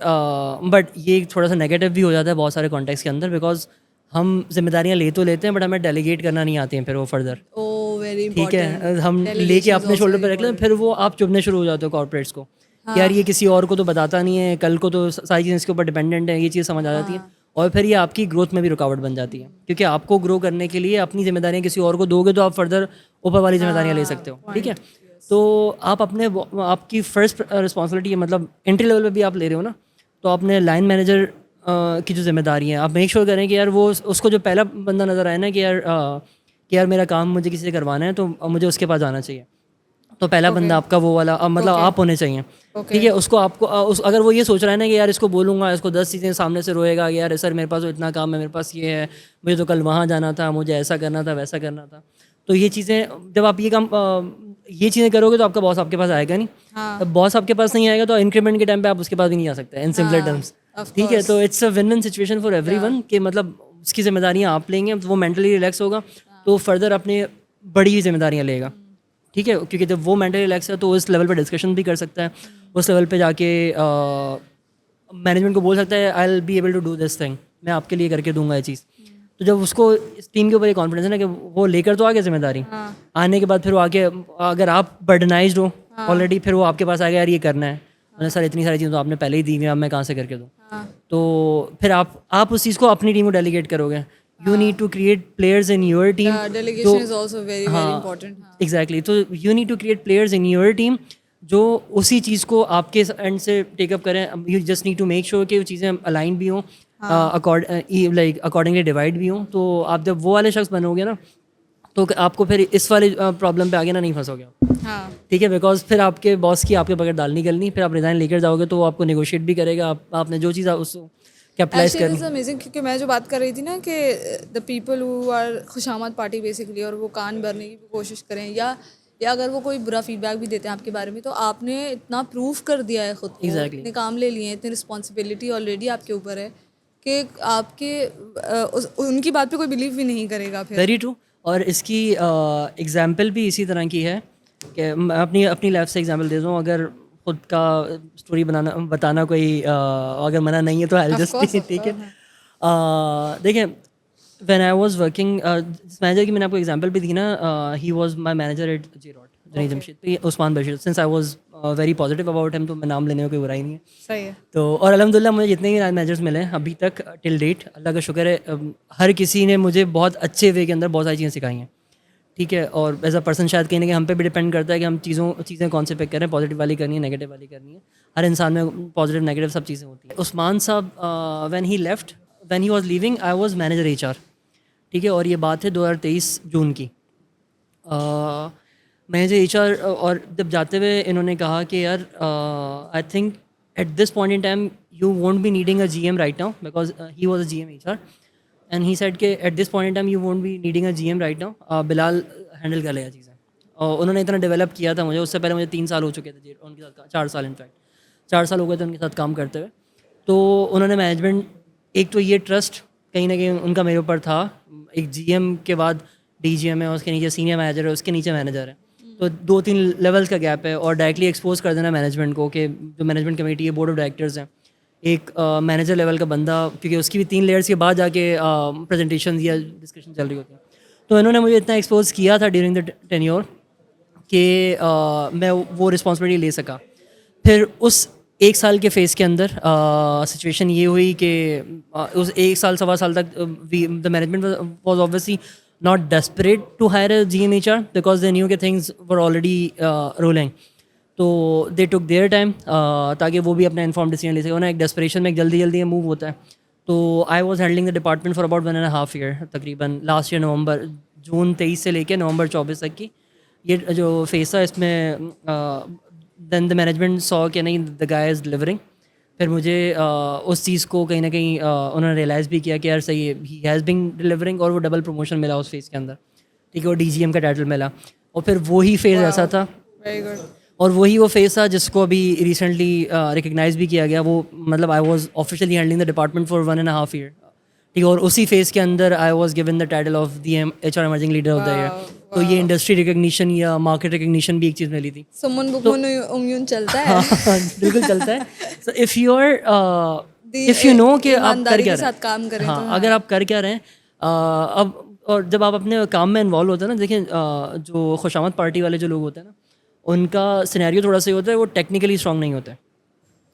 बट ये थोड़ा सा नेगेटिव भी हो जाता है बहुत सारे कॉन्टेक्स्ट के अंदर, बिकॉज हम जिम्मेदारियाँ ले तो लेते हैं बट हमें डेलीगेट करना नहीं आती हैं फिर वो फर्दर। ओ वेरी ठीक है, इंपॉर्टेंट। हम लेके अपने शोल्डर पे रख लेते हैं, फिर वो आप चुभने शुरू हो जाते हो कॉर्पोरेट्स को कि यार ये किसी और को तो बताता नहीं है, कल को तो सारी चीज़ें इसके ऊपर डिपेंडेंट है, ये चीज़ समझ आ जाती है और फिर ये आपकी ग्रोथ में भी रुकावट बन जाती है, क्योंकि आपको ग्रो करने के लिए अपनी जिम्मेदारियाँ किसी और को दोगे तो आप फर्दर ऊपर वाली जिम्मेदारियाँ ले सकते हो। ठीक है, तो आप अपने आपकी फर्स्ट रिस्पॉन्सिबिलिटी मतलब एंट्री लेवल पे भी आप ले रहे हो ना, तो अपने लाइन मैनेजर की जो जिम्मेदारी है आप मेक श्योर करें कि यार वो उसको जो पहला बंदा नज़र आए ना कि यार मेरा काम मुझे किसी से करवाना है तो मुझे उसके पास जाना चाहिए, तो पहला बंदा आपका वो वाला मतलब आप होने चाहिए। ठीक है, उसको आपको अगर वो ये सोच रहा है ना कि यार इसको बोलूँगा, इसको 10 चीज़ें सामने से रोएगा कि यार सर मेरे पास तो इतना काम है, मेरे पास ये है, मुझे तो कल वहाँ जाना था, मुझे ऐसा करना था, वैसा करना था, तो ये चीज़ें जब आप ये चीज़ें करोगे तो आपका बॉस आपके पास आएगा नहीं। हाँ। बॉस आपके पास नहीं आएगा तो इंक्रीमेंट के टाइम पे आप उसके पास भी नहीं जा सकते इन सिंपलर टर्म्स। ठीक है, तो it's a win win situation for everyone कि मतलब उसकी जिम्मेदारियाँ आप लेंगे तो वो मेंटली रिलैक्स होगा, तो फर्दर अपने बड़ी जिम्मेदारियाँ लेगा। ठीक है, क्योंकि जब वो मेंटली रिलैक्स है तो उस लेवल पे डिस्कशन भी कर सकता है, उस लेवल पे जाके मैनेजमेंट को बोल सकता है I will be able to do this thing, मैं आपके लिए करके दूंगा ये चीज़। तो जब उसको इस टीम के ऊपर ये कॉन्फिडेंस है ना कि वो लेकर तो आ गया जिम्मेदारी, आने के बाद फिर वो आके अगर आप बर्डनाइज्ड हो ऑलरेडी, फिर वो आपके पास आएगा यार ये करना है, मैंने सर इतनी सारी चीज़ें तो आपने पहले ही दी हुई, अब मैं कहाँ से करके दूँ। तो फिर आप उस चीज़ को अपनी टीम को डेलीगेट करोगे। You need to create players in your team. Delegation is also very very important. Exactly, तो you need to create players in your team जो उसी चीज़ को आपके एंड से टेकअप करें। You just need to make sure कि वो चीज़ें अलाइन भी हों, अकॉर्डिंगली डिवाइड भी हों। तो आप जब वो वाले शख्स बनोगे ना तो आपको फिर इस वाले प्रॉब्लम पे आगे ना नहीं फंसोगे आप। हाँ। ठीक है, बिकॉज फिर आपके बॉस की आपके बगैर दाल नहीं गलनी, फिर आप रिजाइन लेकर जाओगे तो वो आपको नेगोशिएट भी करेगा, आपने जो चीज़ उसको कैपिटलाइज करनी। एक्चुअली अमेजिंग, क्योंकि मैं जो बात कर रही थी ना कि द पीपल हु आर खुशामद पार्टी बेसिकली, और वो कान भरने की कोशिश करें या अगर वो कोई बुरा फीडबैक भी देते हैं आपके बारे में, तो आपने इतना प्रूफ कर दिया है खुद को, इतने काम ले लिए हैं, इतनी रिस्पॉन्सिबिलिटी ऑलरेडी आपके ऊपर है कि आपके उनकी बात पे कोई बिलीव भी नहीं करेगा फिर। Very true. और इसकी एग्जाम्पल भी इसी तरह की है कि मैं अपनी लाइफ से एग्जाम्पल दे दूँ। अगर खुद का स्टोरी बताना कोई अगर मना नहीं है तो आई जस्ट, ठीक है। देखिए, व्हेन आई वाज वर्किंग, जिस मैनेजर की मैंने आपको एग्जांपल भी दी ना, he was my manager at जेरॉट, Jani Jamshed, Usman Bashir. Since I was very positive about him, तो मैं नाम लेने में कोई बुराई नहीं है। सही है। तो और अल्हम्दुलिल्लाह मुझे जितने भी मैनेजर्स मिले हैं अभी तक टिल डेट, अल्लाह का शुक्र है, हर किसी ने मुझे बहुत अच्छे वे के अंदर बहुत सारी चीज़ें सिखाई हैं। ठीक है, और एज अ पर्सन शायद कहीं ना कहीं हम पे भी डिपेंड करता है कि हम चीज़ें कौन से पिक करें, पॉजिटिव वाली करनी है, नेगेटिव वाली करनी है। हर इंसान में पॉजिटिव नेगेटिव सब चीज़ें होती हैं। उस्मान साहब when he was leaving, I was manager HR. ठीक है, और ये बात है 2023 जून की। मैनेजर एचआर, और जब जाते हुए इन्होंने कहा कि यार I think at this point in time you won't be needing a GM right now, because he was a GM HR, and he said कि at this point in time you won't be needing a GM right now, Bilal handle कर लेगा चीज़ें। और उन्होंने इतना develop किया था मुझे, उससे पहले मुझे 3 साल हो चुके थे उनके साथ, 4 साल इनफैक्ट 4 साल हो गए थे उनके साथ काम करते हुए। तो उन्होंने मैनेजमेंट, एक तो ये ट्रस्ट कहीं ना कहीं उनका मेरे ऊपर था, एक जीएम के बाद डीजीएम है, उसके नीचे सीनियर मैनेजर है, उसके नीचे मैनेजर है, तो 2-3 लेवल्स का गैप है। और डायरेक्टली एक्सपोज कर देना मैनेजमेंट को कि जो मैनेजमेंट कमेटी है, बोर्ड ऑफ डायरेक्टर्स हैं, एक मैनेजर लेवल का बंदा, क्योंकि उसकी भी 3 लेयर्स के बाद जाके प्रेजेंटेशन या डिस्कशन चल रही होती है। तो इन्होंने मुझे इतना एक्सपोज किया था ड्यूरिंग द टेन्योर कि मैं वो रिस्पॉन्सिबिलिटी ले सका। फिर उस 1 साल के फेज़ के अंदर सिचुएशन ये हुई कि उस 1 साल सवा साल तक the management was obviously not desperate to hire a GM HR because they knew के थिंग्स वर ऑलरेडी रोलिंग। तो दे टुक देयर टाइम ताकि वो भी अपना इन्फॉर्म डिसीजन ले सके। उन्हें एक डेस्परेशन में एक जल्दी मूव होता है। तो I was handling the department for about 1.5 year, तकरीबन लास्ट ईयर नवंबर, जून 23 से लेकर नवंबर 24 तक की ये जो फेस था। इसमें देन द मैनेजमेंट सॉ कि नहीं द गाय इज़ डिलीवरिंग। फिर मुझे उस चीज़ को कहीं ना कहीं उन्होंने रियलाइज़ भी किया कि यार सही है, ही हैज़ बीन डिलीवरिंग, और वो डबल प्रमोशन मिला उस फेज़ के अंदर। ठीक है, वो डीजीएम का टाइटल मिला। और फिर वही फेज़ ऐसा था, वेरी गुड, और वही वो फेज़ था जिसको अभी रिसेंटली रिकग्नाइज भी किया गया। वो मतलब I was officially handling the department for 1.5 year. ठीक है, और उसी फेज़ के अंदर I was given the title of the HR emerging leader of the year. तो ये इंडस्ट्री रिकग्निशन या मार्केट रिकग्निशन भी एक चीज़ मिली थी। सुमन बुकमुन उम्यून चलता है। हाँ, बिल्कुल चलता है। सो इफ़ यू नो कि आप कर क्या रहे हैं, साथ काम करें, हाँ, अगर आप कर क्या रहे हैं, अब और जब आप अपने काम में इन्वॉल्व होते हैं ना, देखिए जो खुशामद पार्टी वाले जो लोग होते हैं ना, उनका सिनेरियो थोड़ा सा होता है, वो टेक्निकली स्ट्रांग नहीं होते,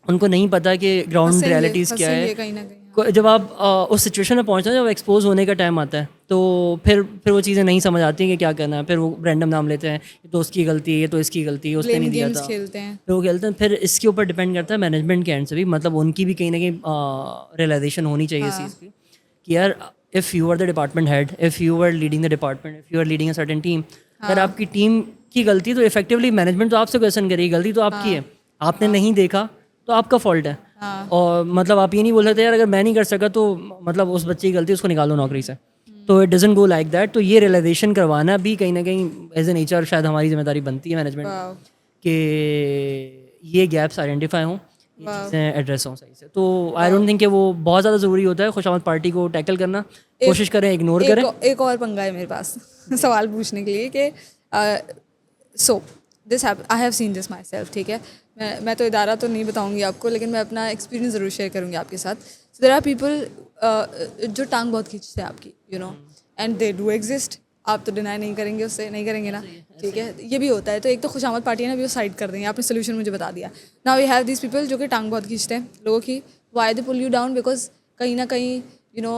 उनको नहीं पता कि ग्राउंड रियलिटीज़ क्या है। कहीं ना कहीं जब आप उस सिचुएशन में पहुंचते हैं, जब एक्सपोज होने का टाइम आता है, तो फिर वो चीज़ें नहीं समझ आती हैं कि क्या करना है। फिर वो रैंडम नाम लेते हैं, ये तो उसकी गलती है, ये तो इसकी गलती है, उसने नहीं दिया था, खेलते हैं। फिर वो खेलते हैं। फिर इसके ऊपर डिपेंड करता है मैनेजमेंट के एंड से भी, मतलब उनकी भी कहीं ना कहीं रियलाइजेशन होनी चाहिए इस चीज़ की कि यार if you are the department head, if you are leading the department, if you are leading a certain team, अगर आपकी टीम की गलती, तो इफेक्टिवली मैनेजमेंट तो आपसे क्वेश्चन करेगी, गलती तो आपकी है, आपने नहीं देखा तो आपका फॉल्ट है। और मतलब आप ये नहीं बोल सकते यार अगर मैं नहीं कर सका तो मतलब उस बच्चे की गलती, उसको निकालो नौकरी से। तो it doesn't go like that. तो ये रियलाइजेशन करवाना भी कहीं ना कहीं एज एन HR शायद हमारी जिम्मेदारी बनती है मैनेजमेंट कि ये गैप्स आइडेंटिफाई हों, ये चीज़ें एड्रेस हों सही से। तो आई डोंट थिंक कि वो बहुत ज़्यादा ज़रूरी होता है खुशामद पार्टी को टैकल करना। कोशिश करें, इग्नोर करें। एक और पंगा है मेरे पास सवाल पूछने के लिए कि so this I have seen this my self, ठीक है। मैं तो इदारा तो नहीं बताऊंगी आपको, लेकिन मैं अपना एक्सपीरियंस ज़रूर शेयर करूंगी आपके साथ। सो देयर आर पीपल जो टांग बहुत खींचते हैं आपकी, you know, and they do exist. आप तो डिनाई नहीं करेंगे, उससे नहीं करेंगे ना, ठीक है। ये भी होता है। तो एक तो खुशामद पार्टी है ना, भी वो साइड कर देंगे। आपने सोल्यूशन मुझे बता दिया। Now we have these people जो कि टांग बहुत खींचते हैं लोगों की। Why they pull you down? Because कहीं ना कहीं you know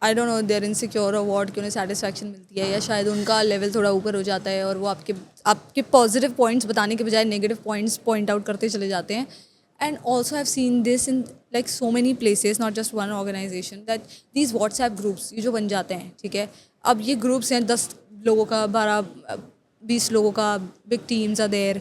I don't know they're insecure और वॉट, कि उन्हें सेटिस्फैक्शन मिलती है, या शायद उनका लेवल थोड़ा ऊपर हो जाता है और वो आपके पॉजिटिव पॉइंट्स बताने के बजाय नेगेटिव पॉइंट्स पॉइंट आउट करते चले जाते हैं। And also have seen this in like so many places, not just one organisation, that these WhatsApp groups ये जो बन जाते हैं, ठीक है। अब ये ग्रुप्स हैं 10 लोगों का, 12-20 लोगों का, बिग टीम्स आर देयर।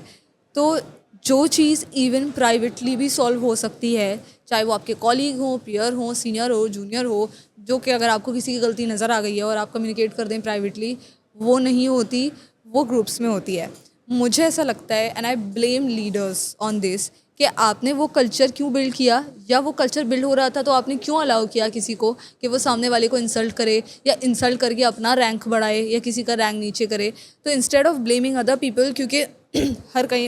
तो जो चीज़ इवन प्राइवेटली भी सॉल्व हो सकती है, चाहे वो आपके कॉलीग हो, पीयर हो, सीनियर हो, जूनियर हो, जो कि अगर आपको किसी की गलती नज़र आ गई है और आप कम्युनिकेट कर दें प्राइवेटली, वो नहीं होती, वो ग्रुप्स में होती है। मुझे ऐसा लगता है, and I blame leaders on this, कि आपने वो कल्चर क्यों बिल्ड किया, या वो कल्चर बिल्ड हो रहा था तो आपने क्यों अलाउ किया किसी को कि वो सामने वाले को इंसल्ट करे, या इंसल्ट करके अपना रैंक बढ़ाए या किसी का रैंक नीचे करे। तो instead of blaming other people, क्योंकि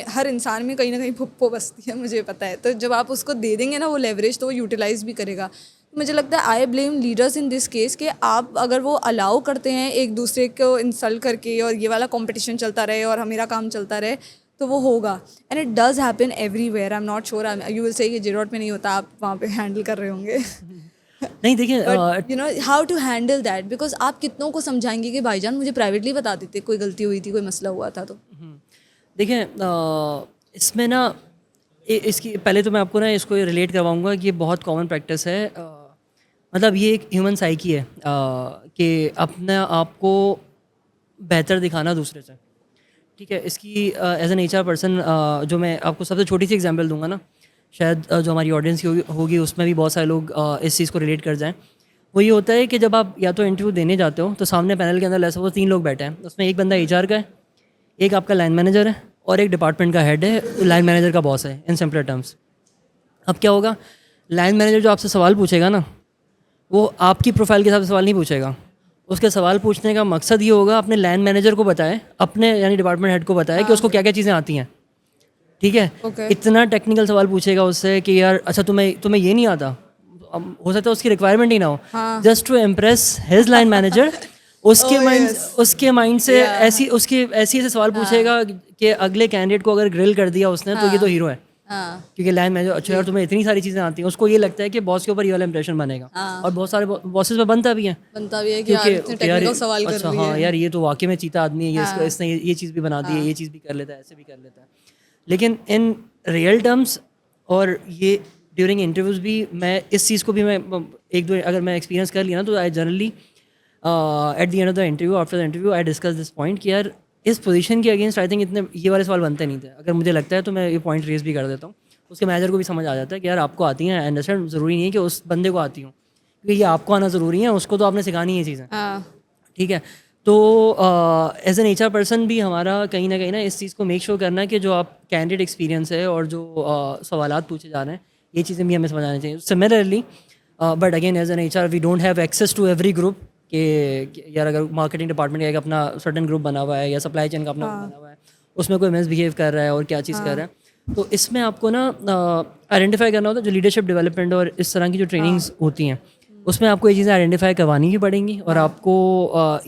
हर इंसान में कहीं ना कहीं फुप्पो बसती है, मुझे पता है। तो जब आप उसको दे देंगे ना वो लेवरेज, तो वो यूटिलाइज भी करेगा। मुझे लगता है I blame leaders in this case, कि आप अगर वो अलाउ करते हैं एक दूसरे को इंसल्ट करके और ये वाला कंपटीशन चलता रहे और मेरा काम चलता रहे, तो वो होगा। And it does happen everywhere. I am not sure, you will say कि जेरोट में नहीं होता, आप वहाँ पे हैंडल कर रहे होंगे। नहीं देखिए, you know how to handle that, because आप कितनों को समझाएंगे कि भाईजान मुझे प्राइवेटली बता देते कोई गलती हुई थी, कोई मसला हुआ था। तो देखिए इसमें ना इसकी पहले तो मैं आपको ना इसको रिलेट करवाऊंगा कि ये बहुत कॉमन प्रैक्टिस है। मतलब ये एक ह्यूमन साइकी है कि अपने आप को बेहतर दिखाना दूसरे से, ठीक है। इसकी एज एन HR पर्सन जो मैं आपको सबसे छोटी सी एग्जांपल दूंगा ना, शायद जो हमारी ऑडियंस होगी उसमें भी बहुत सारे लोग इस चीज़ को रिलेट कर जाएं। वो ये होता है कि जब आप या तो इंटरव्यू देने जाते हो, तो सामने पैनल के अंदर ऐसा वो 3 लोग बैठे हैं, उसमें एक बंदा HR का है, एक आपका लाइन मैनेजर है, और एक डिपार्टमेंट का हेड है, लाइन मैनेजर का बॉस है, इन सिंपलर टर्म्स। अब क्या होगा, लाइन मैनेजर जो आपसे सवाल पूछेगा ना, वो आपकी प्रोफाइल के हिसाब से सवाल नहीं पूछेगा। उसके सवाल पूछने का मकसद ये होगा अपने लाइन मैनेजर को बताए, अपने यानी डिपार्टमेंट हेड को बताए कि उसको क्या क्या चीज़ें आती हैं, ठीक है। इतना टेक्निकल सवाल पूछेगा उससे कि यार अच्छा तुम्हें ये नहीं आता। हो सकता है उसकी रिक्वायरमेंट ही ना हो, just to impress his line manager. उसके माइंड से ऐसे सवाल पूछेगा कि अगले कैंडिडेट को अगर ग्रिल कर दिया उसने तो ये तो हीरो है, क्योंकि लाइन मैनेजर अच्छा यार तुम्हें इतनी सारी चीज़ें आती हैं। उसको ये लगता है कि बॉस के ऊपर ये वाला इंप्रेशन बनेगा, और बहुत सारे बॉसेस में बनता भी है कि यार सवाल अच्छा हाँ यार ये तो वाकई में चीता आदमी है, इसने ये चीज़ भी बना दी है, ये चीज़ भी कर लेता है, ऐसे भी कर लेता है। लेकिन इन रियल टर्म्स और ये ड्यूरिंग इंटरव्यूज़ भी मैं इस चीज़ को भी मैं एक दो अगर मैं एक्सपीरियंस कर लिया ना, तो I generally at the end of the interview, after the interview, I discuss this point कि यार इस पोजीशन के अगेंस्ट आई थिंक इतने ये वाले सवाल बनते नहीं थे। अगर मुझे लगता है तो मैं ये पॉइंट रेज भी कर देता हूँ, उसके मैनेजर को भी समझ आ जाता है कि यार आपको आती हैं, अंडरस्टैंड ज़रूरी नहीं है कि उस बंदे को आती हूँ, क्योंकि ये आपको आना ज़रूरी है, उसको तो आपने सिखानी है चीज़ें, ठीक है। तो एज एन HR पर्सन भी हमारा कहीं ना इस चीज़ को मेक श्योर करना है कि जो आप कैंडिडेट एक्सपीरियंस है और जो सवालात पूछे जा रहे हैं, ये चीज़ें भी हमें समझ आनी चाहिए। Similarly but again as an HR we don't have access to every group कि यार अगर मार्केटिंग डिपार्टमेंट का एक अपना सर्टन ग्रुप बना हुआ है या सप्लाई चेन का अपना बना हुआ है, उसमें कोई मिसबिहेव कर रहा है और क्या चीज़ कर रहा है, तो इसमें आपको ना आइडेंटिफाई करना होता है। जो लीडरशिप डेवलपमेंट और इस तरह की जो ट्रेनिंग्स होती हैं, उसमें आपको ये चीज़ें आइडेंटिफाई करवानी भी पड़ेंगी और आपको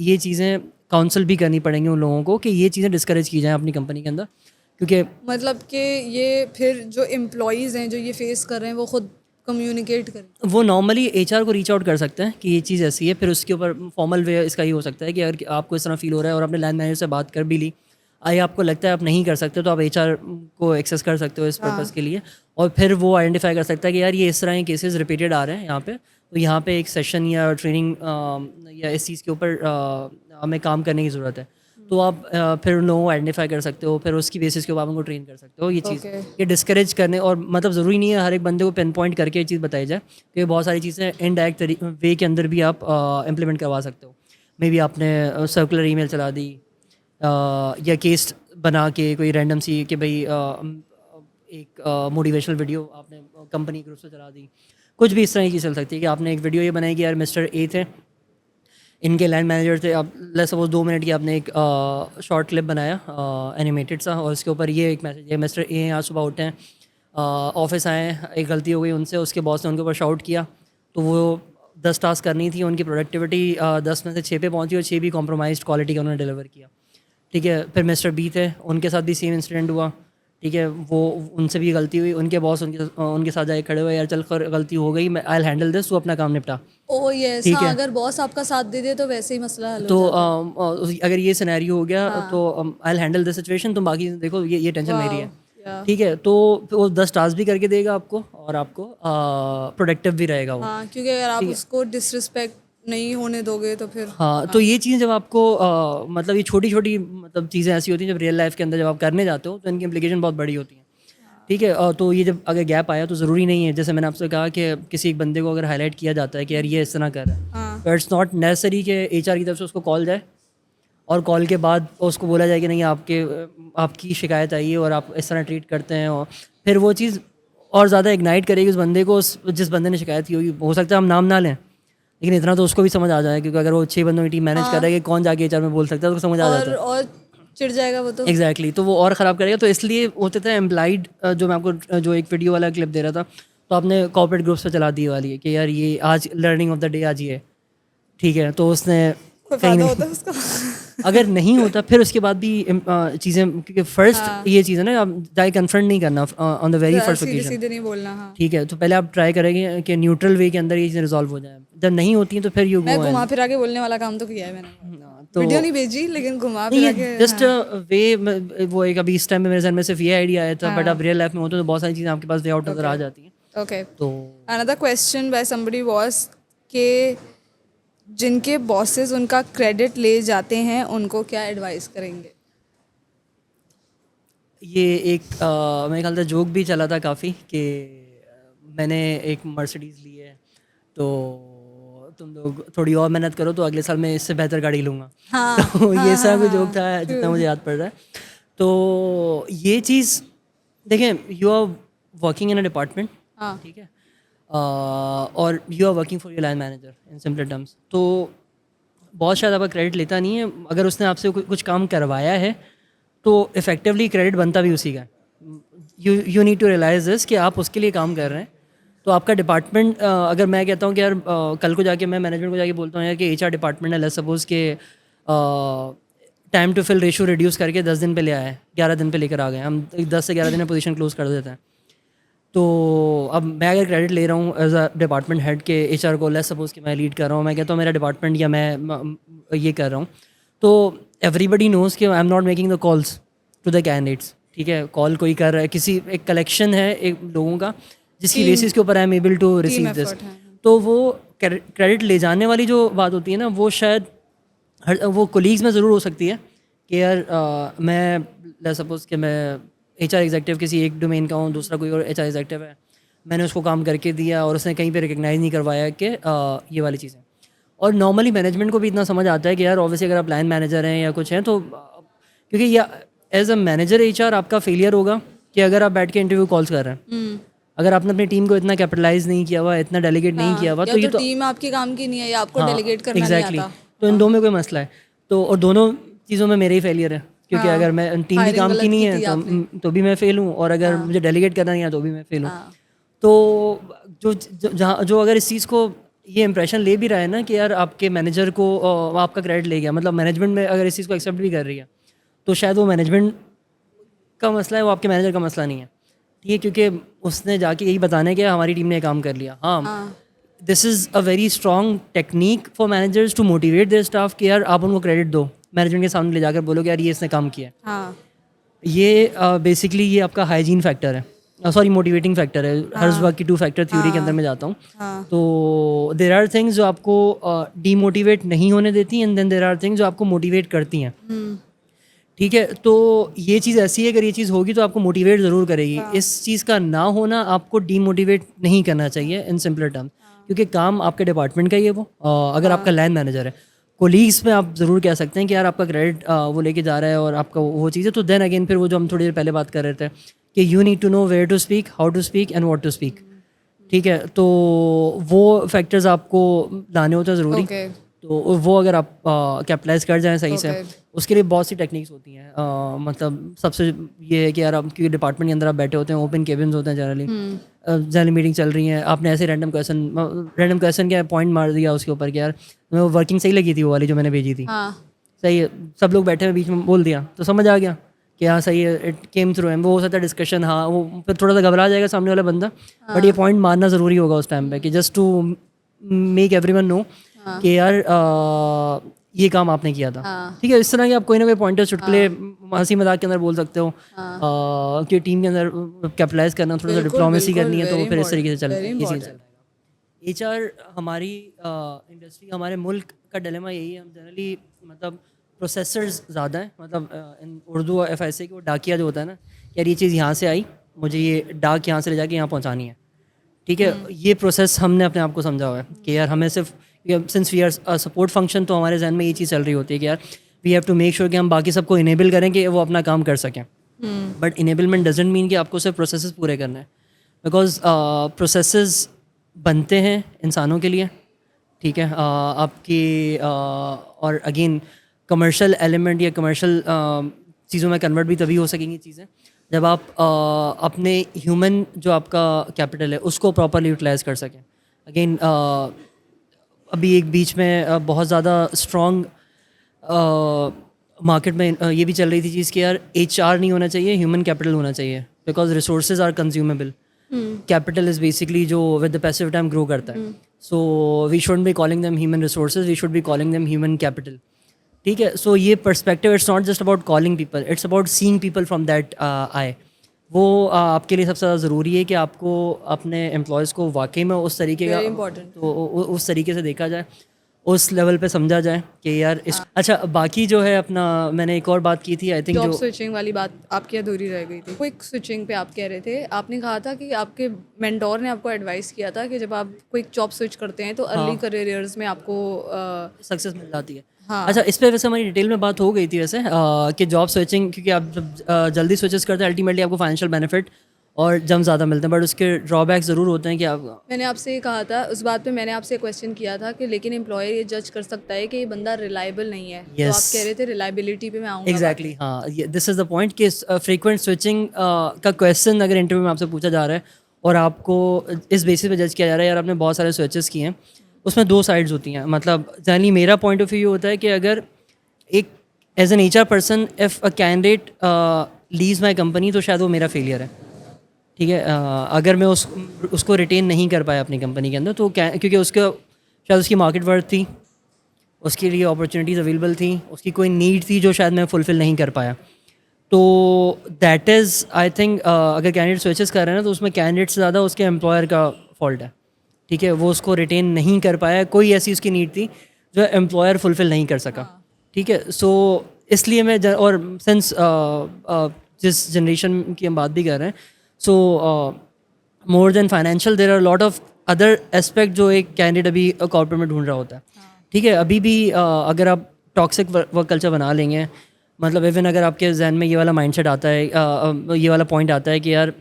ये चीज़ें काउंसिल भी करनी पड़ेंगी उन लोगों को कि ये चीज़ें डिस्करेज की जाएँ अपनी कंपनी के अंदर, क्योंकि मतलब कि ये फिर जो एम्प्लॉयज़ हैं जो ये फेस कर रहे हैं वो खुद कम्युनिकेट करें। वो नॉर्मली एचआर को रीच आउट कर सकते हैं कि ये चीज़ ऐसी है, फिर उसके ऊपर फॉर्मल वे इसका ये हो सकता है कि अगर आपको इस तरह फील हो रहा है और अपने लैंड मैनेजर से बात कर भी ली, आई आपको लगता है आप नहीं कर सकते, तो आप एचआर को एक्सेस कर सकते हो इस पर्पज़ के लिए, और फिर वो आइडेंटिफाई कर सकता है कि यार ये इस तरह के केसेस रिपीटेड आ रहे हैं यहाँ पे, तो यहाँ पे एक सेशन या ट्रेनिंग या इस चीज़ के ऊपर हमें काम करने की ज़रूरत है। तो आप फिर उन लोगों को आइडेंटिफाई कर सकते हो, फिर उसकी बेसिस के ऊपर आप उनको ट्रेन कर सकते हो। ये चीज़ Okay. ये डिस्करेज करने, और मतलब ज़रूरी नहीं है हर एक बंदे को पिन पॉइंट करके ये चीज़ बताई जाए, क्योंकि बहुत सारी चीज़ें इनडायरेक्ट वे के अंदर भी आप इम्प्लीमेंट करवा सकते हो। मे बी आपने सर्कुलर ईमेल चला दी या केस बना के कोई रैंडम सी कि भाई एक मोटिवेशनल वीडियो आपने कंपनी ग्रुप से चला दी, कुछ भी इस तरह की चल सकती है कि आपने एक वीडियो ये बनाई कि यार मिस्टर ए थे, इनके लैंड मैनेजर थे, आप लेट्स सपोज 2 मिनट की आपने एक शॉर्ट क्लिप बनाया एनिमेटेड सा, और उसके ऊपर ये एक मैसेज है, मिस्टर ए आज सुबह उठे हैं, ऑफिस आए, एक गलती हो गई उनसे, उसके बॉस ने उनके ऊपर शाउट किया, तो वो 10 टास्क करनी थी, उनकी प्रोडक्टिविटी 10 में से 6 पे पहुंची और 6 भी कॉम्प्रोमाइज्ड क्वालिटी का उन्होंने डिलीवर किया। ठीक है, फिर मिस्टर बी थे, उनके साथ भी सेम इंसिडेंट हुआ। ठीक है, वो उनसे भी गलती हुई, उनके बॉस उनके साथ जाके खड़े हुए, यार चल गलती हो गई, मैं आई हैंडल दिस, तू अपना काम निपटा। ओह यस, ठीक हाँ, है। अगर बॉस आपका साथ दे दे तो वैसे ही मसला हल हो तो जाता है। अगर ये सिनेरियो हो गया तो आई हैंडल द सिचुएशन, तुम बाकी देखो, ये टेंशन मेरी है। या ठीक है, तो वो 10 टास्क भी करके देगा आपको, और आपको प्रोडक्टिव भी रहेगा वो। हाँ, क्योंकि अगर आप उसको डिसरिस्पेक्ट नहीं होने दोगे तो फिर हाँ, तो ये चीज़ें जब आपको मतलब ये छोटी छोटी मतलब चीज़ें ऐसी होती हैं जब रियल लाइफ के अंदर जब आप करने जाते हो तो इनकी इम्प्लीकेशन बहुत बड़ी होती हैं। ठीक है, तो ये जब अगर गैप आया तो ज़रूरी नहीं है, जैसे मैंने आपसे कहा कि किसी एक बंदे को अगर हाईलाइट किया जाता है कि यार ये इस तरह कर रहा है, हाँ तो इट्स नॉट नेसेसरी कि एचआर की तरफ से उसको कॉल जाए और कॉल के बाद उसको बोला जाए कि नहीं आपकी शिकायत आई है और आप इस तरह ट्रीट करते हैं, और फिर वो चीज़ और ज़्यादा इग्नाइट करेगी उस बंदे को, जिस बंदे ने शिकायत की होगी। हो सकता है हम नाम ना लें, लेकिन इतना तो उसको भी समझ आ जाए, क्योंकि अगर वो 6 बंदों की टीम मैनेज कर रहा है कि कौन जाके एचआर में बोल सकता है, तो उसको समझ आ जाता है। और चिढ़ जाएगा वो तो। एग्जैक्टली, तो वो और ख़राब करेगा। तो इसलिए होते थे एम्प्लॉइड, जो मैं आपको जो एक वीडियो वाला क्लिप दे रहा था, तो आपने कॉर्पोरेट ग्रुप्स पे चला दी वाली है कि यार ये आज लर्निंग ऑफ द डे आज ये है। ठीक है, तो उसने कोई कहीं फायदा नहीं, होता है उसका? अगर नहीं होता फिर उसके बाद भी चीज़ें, क्योंकि फर्स्ट ये चीज़ है ना, आप जाए कन्फ्रंट नहीं करना ऑन द वेरी फर्स्ट सीधे ओकेजन। सीधे नहीं बोलना। हाँ, ठीक है, तो पहले आप ट्राई करेंगे कि न्यूट्रल वे के अंदर ये चीज़ें रिजॉल्व हो जाए, जब नहीं होती हैं तो फिर यू मैं गो घुमा फिरा के बोलने वाला काम तो किया है मैंने। तो वीडियो नहीं भेजी लेकिन घुमा नहीं, फिरा ये के। जस्ट वे, वो एक अभी इस टाइम में मेरे जहन में सिर्फ ये आइडिया आया था, बट आप रियल लाइफ में होते तो बहुत सारी चीज़ें आपके पास वे आउट नजर आ जाती हैं। ओके, तो another question by somebody was के जिनके बॉसेस उनका क्रेडिट ले जाते हैं उनको क्या एडवाइस करेंगे? ये एक मेरे ख्याल से जोक भी चला था काफ़ी कि मैंने एक मर्सिडीज़ ली है, तो तुम लोग थोड़ी और मेहनत करो तो अगले साल मैं इससे बेहतर गाड़ी लूँगा। हाँ, तो ये सारा कोई जोक था जितना मुझे याद पड़ रहा है। तो ये चीज़ देखें, you are working in a department, हाँ, ठीक है, और you are working for your line manager in simple terms. तो बहुत शायद आपका क्रेडिट लेता नहीं है, अगर उसने आपसे कुछ काम करवाया है तो इफ़ेक्टिवली क्रेडिट बनता भी उसी का है। You need to realise this कि आप उसके लिए काम कर रहे हैं। तो आपका डिपार्टमेंट, अगर मैं कहता हूँ कि यार कल को जाके मैं मैनेजमेंट को जाके बोलता हूँ यार कि एचआर डिपार्टमेंट है, लेट्स सपोज के time to fill ratio reduce करके 10 दिन पे ले आए, 11 दिन पे लेकर आ गए, हम 10 से 11 दिन में पोजीशन क्लोज कर देते हैं। तो अब मैं अगर क्रेडिट ले रहा हूँ एज अ डिपार्टमेंट हेड के एचआर को, लेट्स सपोज कि मैं लीड कर रहा हूँ, मैं कहता हूँ मेरा डिपार्टमेंट या मैं ये कर रहा हूँ, तो एवरीबडी नोज़ कि I am not making the calls to the candidates. ठीक है, कॉल कोई कर रहा है, किसी एक कलेक्शन है एक लोगों का जिसकी बेसिस के ऊपर I am able to receive this. तो वो क्रेडिट ले जाने वाली जो बात होती है ना, वो शायद वो कोलीग्स में ज़रूर हो सकती है कि यार मैं लेट्स सपोज कि मैं एचआर एग्जेक्टिव किसी एक डोमेन का हूँ, दूसरा कोई और एचआर एग्जेक्टिव है, मैंने उसको काम करके दिया और उसने कहीं पे रिकग्नाइज़ नहीं करवाया कि ये वाली चीज़ें। और नॉर्मली मैनेजमेंट को भी इतना समझ आता है कि यार ऑब्वियसली अगर आप लाइन मैनेजर हैं या कुछ हैं तो क्योंकि या एज अ मैनेजर एचआर आपका फेलियर होगा कि अगर आप बैठ के इंटरव्यू कॉल्स कर रहे हैं, अगर आपने अपनी टीम को इतना कैपिटलाइज नहीं किया हुआ, इतना डेलीगेट नहीं किया हुआ, तो ये तो टीम आपके काम की नहीं है या आपको डेलीगेट करना नहीं एग्जैक्टली, आता। तो इन दो में कोई मसला है। तो और दोनों चीज़ों में मेरे ही फेलियर है, क्योंकि अगर मैं टीम भी काम की नहीं है तो भी मैं फेल हूँ, और अगर मुझे डेलीगेट करना नहीं है तो भी मैं फेल हूँ। तो जो अगर इस चीज़ को ये इंप्रेशन ले भी रहा है ना कि यार आपके मैनेजर को आपका क्रेडिट ले गया, मतलब मैनेजमेंट में अगर इस चीज़ को एक्सेप्ट भी कर रही है तो शायद वो मैनेजमेंट का मसला है, वो आपके मैनेजर का मसला नहीं है, ठीक है, क्योंकि उसने जाके यही बताना है कि हमारी टीम ने ये काम कर लिया। हाँ, this is a very strong technique for managers to motivate their staff कि यार आप उनको क्रेडिट दो, मैनेजमेंट के सामने ले जाकर बोलो कि यार ये इसने काम किया है। हाँ ये बेसिकली ये आपका हाइजीन फैक्टर है, सॉरी मोटिवेटिंग फैक्टर है। हर्ज़बर्ग की 2 फैक्टर थ्योरी के अंदर मैं जाता हूँ। तो देर आर थिंग्स जो आपको डीमोटिवेट नहीं होने देती and then there are things जो आपको मोटिवेट करती हैं, ठीक है। तो ये चीज़ ऐसी है, अगर ये चीज़ होगी तो आपको मोटिवेट ज़रूर करेगी। इस चीज़ का ना होना आपको डीमोटिवेट नहीं करना चाहिए इन सिंपलर टर्म, क्योंकि काम आपके डिपार्टमेंट का ही है वो। अगर आपका लाइन मैनेजर है, कोलीग्स में आप ज़रूर कह सकते हैं कि यार आपका क्रेडिट वो लेके जा रहा है और आपका वो चीज़ है। तो देन अगेन फिर वो जो हम थोड़ी देर पहले बात कर रहे थे कि you need to know where to speak, how to speak and what to speak, ठीक है। तो वो फैक्टर्स आपको लाने होते हैं ज़रूरी। तो वो अगर आप कैपिटलाइज कर जाएं सही से, उसके लिए बहुत सी टेक्निक्स होती हैं। मतलब सबसे ये है कि यार आप क्योंकि डिपार्टमेंट के अंदर आप बैठे होते हैं, ओपन केबिन्स होते हैं जनरली मीटिंग चल रही है, आपने ऐसे रैंडम क्वेश्चन के पॉइंट मार दिया उसके ऊपर कि यार तुम्हें वो वर्किंग सही लगी थी, वो वाली जो मैंने भेजी थी, सही है, सब लोग बैठे हुए बीच में बोल दिया तो समझ आ गया कि हाँ सही है, इट केम थ्रू एम। वो हो सकता है डिस्कशन, हाँ वो फिर थोड़ा सा घबरा जाएगा सामने वाला बंदा, बट ये पॉइंट मारना ज़रूरी होगा उस टाइम पे कि just to make everyone know कि यार ये काम आपने किया था, ठीक है। इस तरह के आप कोई ना कोई पॉइंटर चुटकुले हंसी मजाक के अंदर बोल सकते हो कि टीम के अंदर कैपिटलाइज करना, थोड़ा सा डिप्लोमेसी करनी है, तो फिर इस तरीके से चल रहा है। HR हमारी इंडस्ट्री, हमारे मुल्क का डिलेमा यही है, हम जनरली मतलब प्रोसेसर्स ज़्यादा हैं, मतलब इन उर्दू और FIC को डाकिया जो होता है ना, यार ये चीज़ यहाँ से आई, मुझे ये डाक यहाँ से ले जाके यहाँ पहुँचानी है, ठीक है। ये प्रोसेस हमने अपने आप को समझा हुआ है कि यार हमें सिर्फ since we are support function, तो हमारे जहन में ये चीज़ चल रही होती है कि यार we have to make sure कि हम बाकी सबको इनेबल करें कि वो अपना काम कर सकें। बट इनेबलमेंट डजेंट मीन कि आपको सिर्फ प्रोसेसेस पूरे करना है, बिकॉज प्रोसेसेस बनते हैं इंसानों के लिए, ठीक है। आपकी और अगेन कमर्शियल एलिमेंट या कमर्शियल चीज़ों में कन्वर्ट भी तभी हो सकेंगी चीज़ें जब आप अपने ह्यूमन जो आपका कैपिटल है उसको प्रॉपरली यूटिलाइज कर सकें। अगेन अभी एक बीच में बहुत ज़्यादा स्ट्रॉन्ग मार्केट में ये भी चल रही थी चीज़ कि यार HR नहीं होना चाहिए, ह्यूमन कैपिटल होना चाहिए, because resources are consumable, capital is basically जो with the passive time grow करता है। So we should be calling them human resources, we should be calling them human capital, ठीक है। सो ये perspective, it's not just about calling people, it's about seeing people from that eye. वो आपके लिए सबसे ज़्यादा ज़रूरी है कि आपको अपने एम्प्लॉयज़ को वाकई में उस तरीके का, तो उस तरीके से देखा जाए, उस लेवल पे समझा जाए कि यार इस अच्छा। बाकी जो है अपना, मैंने एक और बात की थी, आई थिंक जॉब जो स्विचिंग वाली बात आपकी अधूरी रह गई थी। क्विक स्विचिंग पे आप कह रहे थे, आपने कहा था कि आपके मेंटोर ने आपको एडवाइस किया था कि जब आप क्विक जॉब स्विच करते हैं तो अर्ली करियर ईयर्स में आपको सक्सेस मिल जाती है। अच्छा, इस पे वैसे हमारी डिटेल में बात हो गई थी वैसे कि जॉब स्विचिंग, क्योंकि आप जब जल्दी स्विचेस करते हैं अल्टीमेटली आपको फाइनेंशियल बेनिफिट और जम ज़्यादा मिलते हैं, बट उसके ड्रॉबैक्स ज़रूर होते हैं कि आप, मैंने आपसे ये कहा था उस बात पे, मैंने आपसे क्वेश्चन किया था कि लेकिन एम्प्लॉयर ये जज कर सकता है कि ये बंदा रिलायबल नहीं है, तो आप कह रहे थे रिलायबिलिटी पे मैं आऊँगा। एग्जैक्टली, हाँ, दिस इज़ द पॉइंट कि फ्रीक्वेंट स्विचिंग का क्वेश्चन अगर इंटरव्यू में आपसे पूछा जा रहा है और आपको इस बेसिस पे जज किया जा रहा है यार आपने बहुत सारे स्विचेस किए हैं, उसमें 2 साइड्स होती हैं। मतलब जनरली मेरा पॉइंट ऑफ व्यू होता है कि अगर एक as an HR person if a candidate leaves my company तो शायद वो मेरा फेलियर है, ठीक है। अगर मैं उसको रिटेन नहीं कर पाया अपनी कंपनी के अंदर, तो क्योंकि उसका शायद उसकी मार्केट वर्थ थी, उसके लिए अपॉर्चुनिटीज़ अवेलेबल थी, उसकी कोई नीड थी जो शायद मैं फुलफ़िल नहीं कर पाया। तो दैट इज़ आई थिंक अगर कैंडिडेट स्विचेस कर रहे हैं ना, तो उसमें कैंडिडेट से ज़्यादा उसके एम्प्लॉयर का फॉल्ट है, ठीक है। वो उसको रिटेन नहीं कर पाया, कोई ऐसी उसकी नीड थी जो एम्प्लॉयर फुलफ़िल नहीं कर सका, ठीक है। सो इसलिए मैं और सिंस जिस जनरेशन की हम बात भी कर रहे हैं, so more than financial there are lot of other aspect जो एक कैंडिडेट अभी कॉर्पोरेट में ढूंढ रहा होता है, ठीक है। अभी भी अगर आप टॉक्सिक वर्क कल्चर बना लेंगे, मतलब इवन अगर आपके जहन में ये वाला माइंडसेट आता है, ये वाला पॉइंट आता है कि यार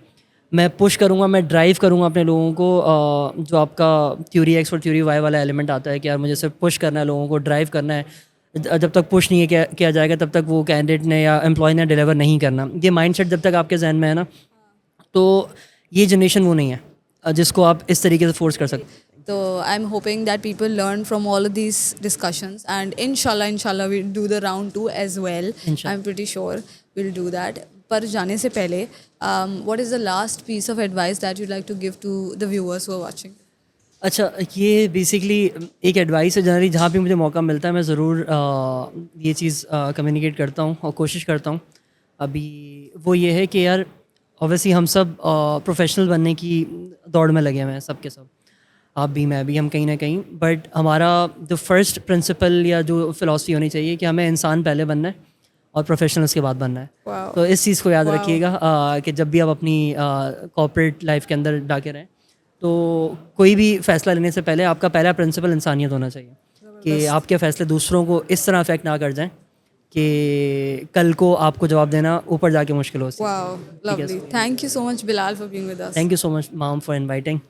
मैं पुश करूँगा, मैं ड्राइव करूँगा अपने लोगों को, जो आपका थ्योरी X और थ्योरी Y वाला एलिमेंट आता है कि यार मुझे सिर्फ पुश करना है, लोगों को ड्राइव करना है, जब तक पुश नहीं किया जाएगा तब तक वो कैंडिडेट ने या एम्प्लॉय ने डिलीवर नहीं करना। ये माइंडसेट जब तक आपके जहन में है ना, तो ये जनरेशन वो नहीं है जिसको आप इस तरीके से फोर्स कर सकते। So I'm hoping that people learn from all of these discussions, and inshallah we'll do the round 2 as well. Inshallah. I'm pretty sure we'll do that. पर जाने से पहले, what is the last piece of advice that you'd like to give to the viewers who are watching? अच्छा, ये basically एक advice है generally, जहाँ भी मुझे मौका मिलता है मैं ज़रूर ये चीज़ कम्युनिकेट करता हूँ और कोशिश करता हूँ। अभी वो ये है कि यार ऑब्वियसली हम सब प्रोफेशनल बनने की दौड़ में लगे हुए हैं, सब के सब, आप भी मैं भी, हम कहीं ना कहीं, बट हमारा जो फर्स्ट प्रिंसिपल या जो फ़िलासफ़ी होनी चाहिए कि हमें इंसान पहले बनना है और प्रोफेशनल्स के बाद बनना है। Wow. तो इस चीज़ को याद रखिएगा कि जब भी आप अपनी कॉर्पोरेट लाइफ के अंदर डाके रहें, तो कोई भी फ़ैसला लेने से पहले आपका पहला प्रिंसिपल इंसानियत होना चाहिए, कि आपके फ़ैसले दूसरों को इस तरह अफेक्ट ना कर जाएं कि कल को आपको जवाब देना ऊपर जाके मुश्किल हो सके। Wow, lovely. Thank you so much, Bilal, for being with us. Thank you so much, mom, for inviting.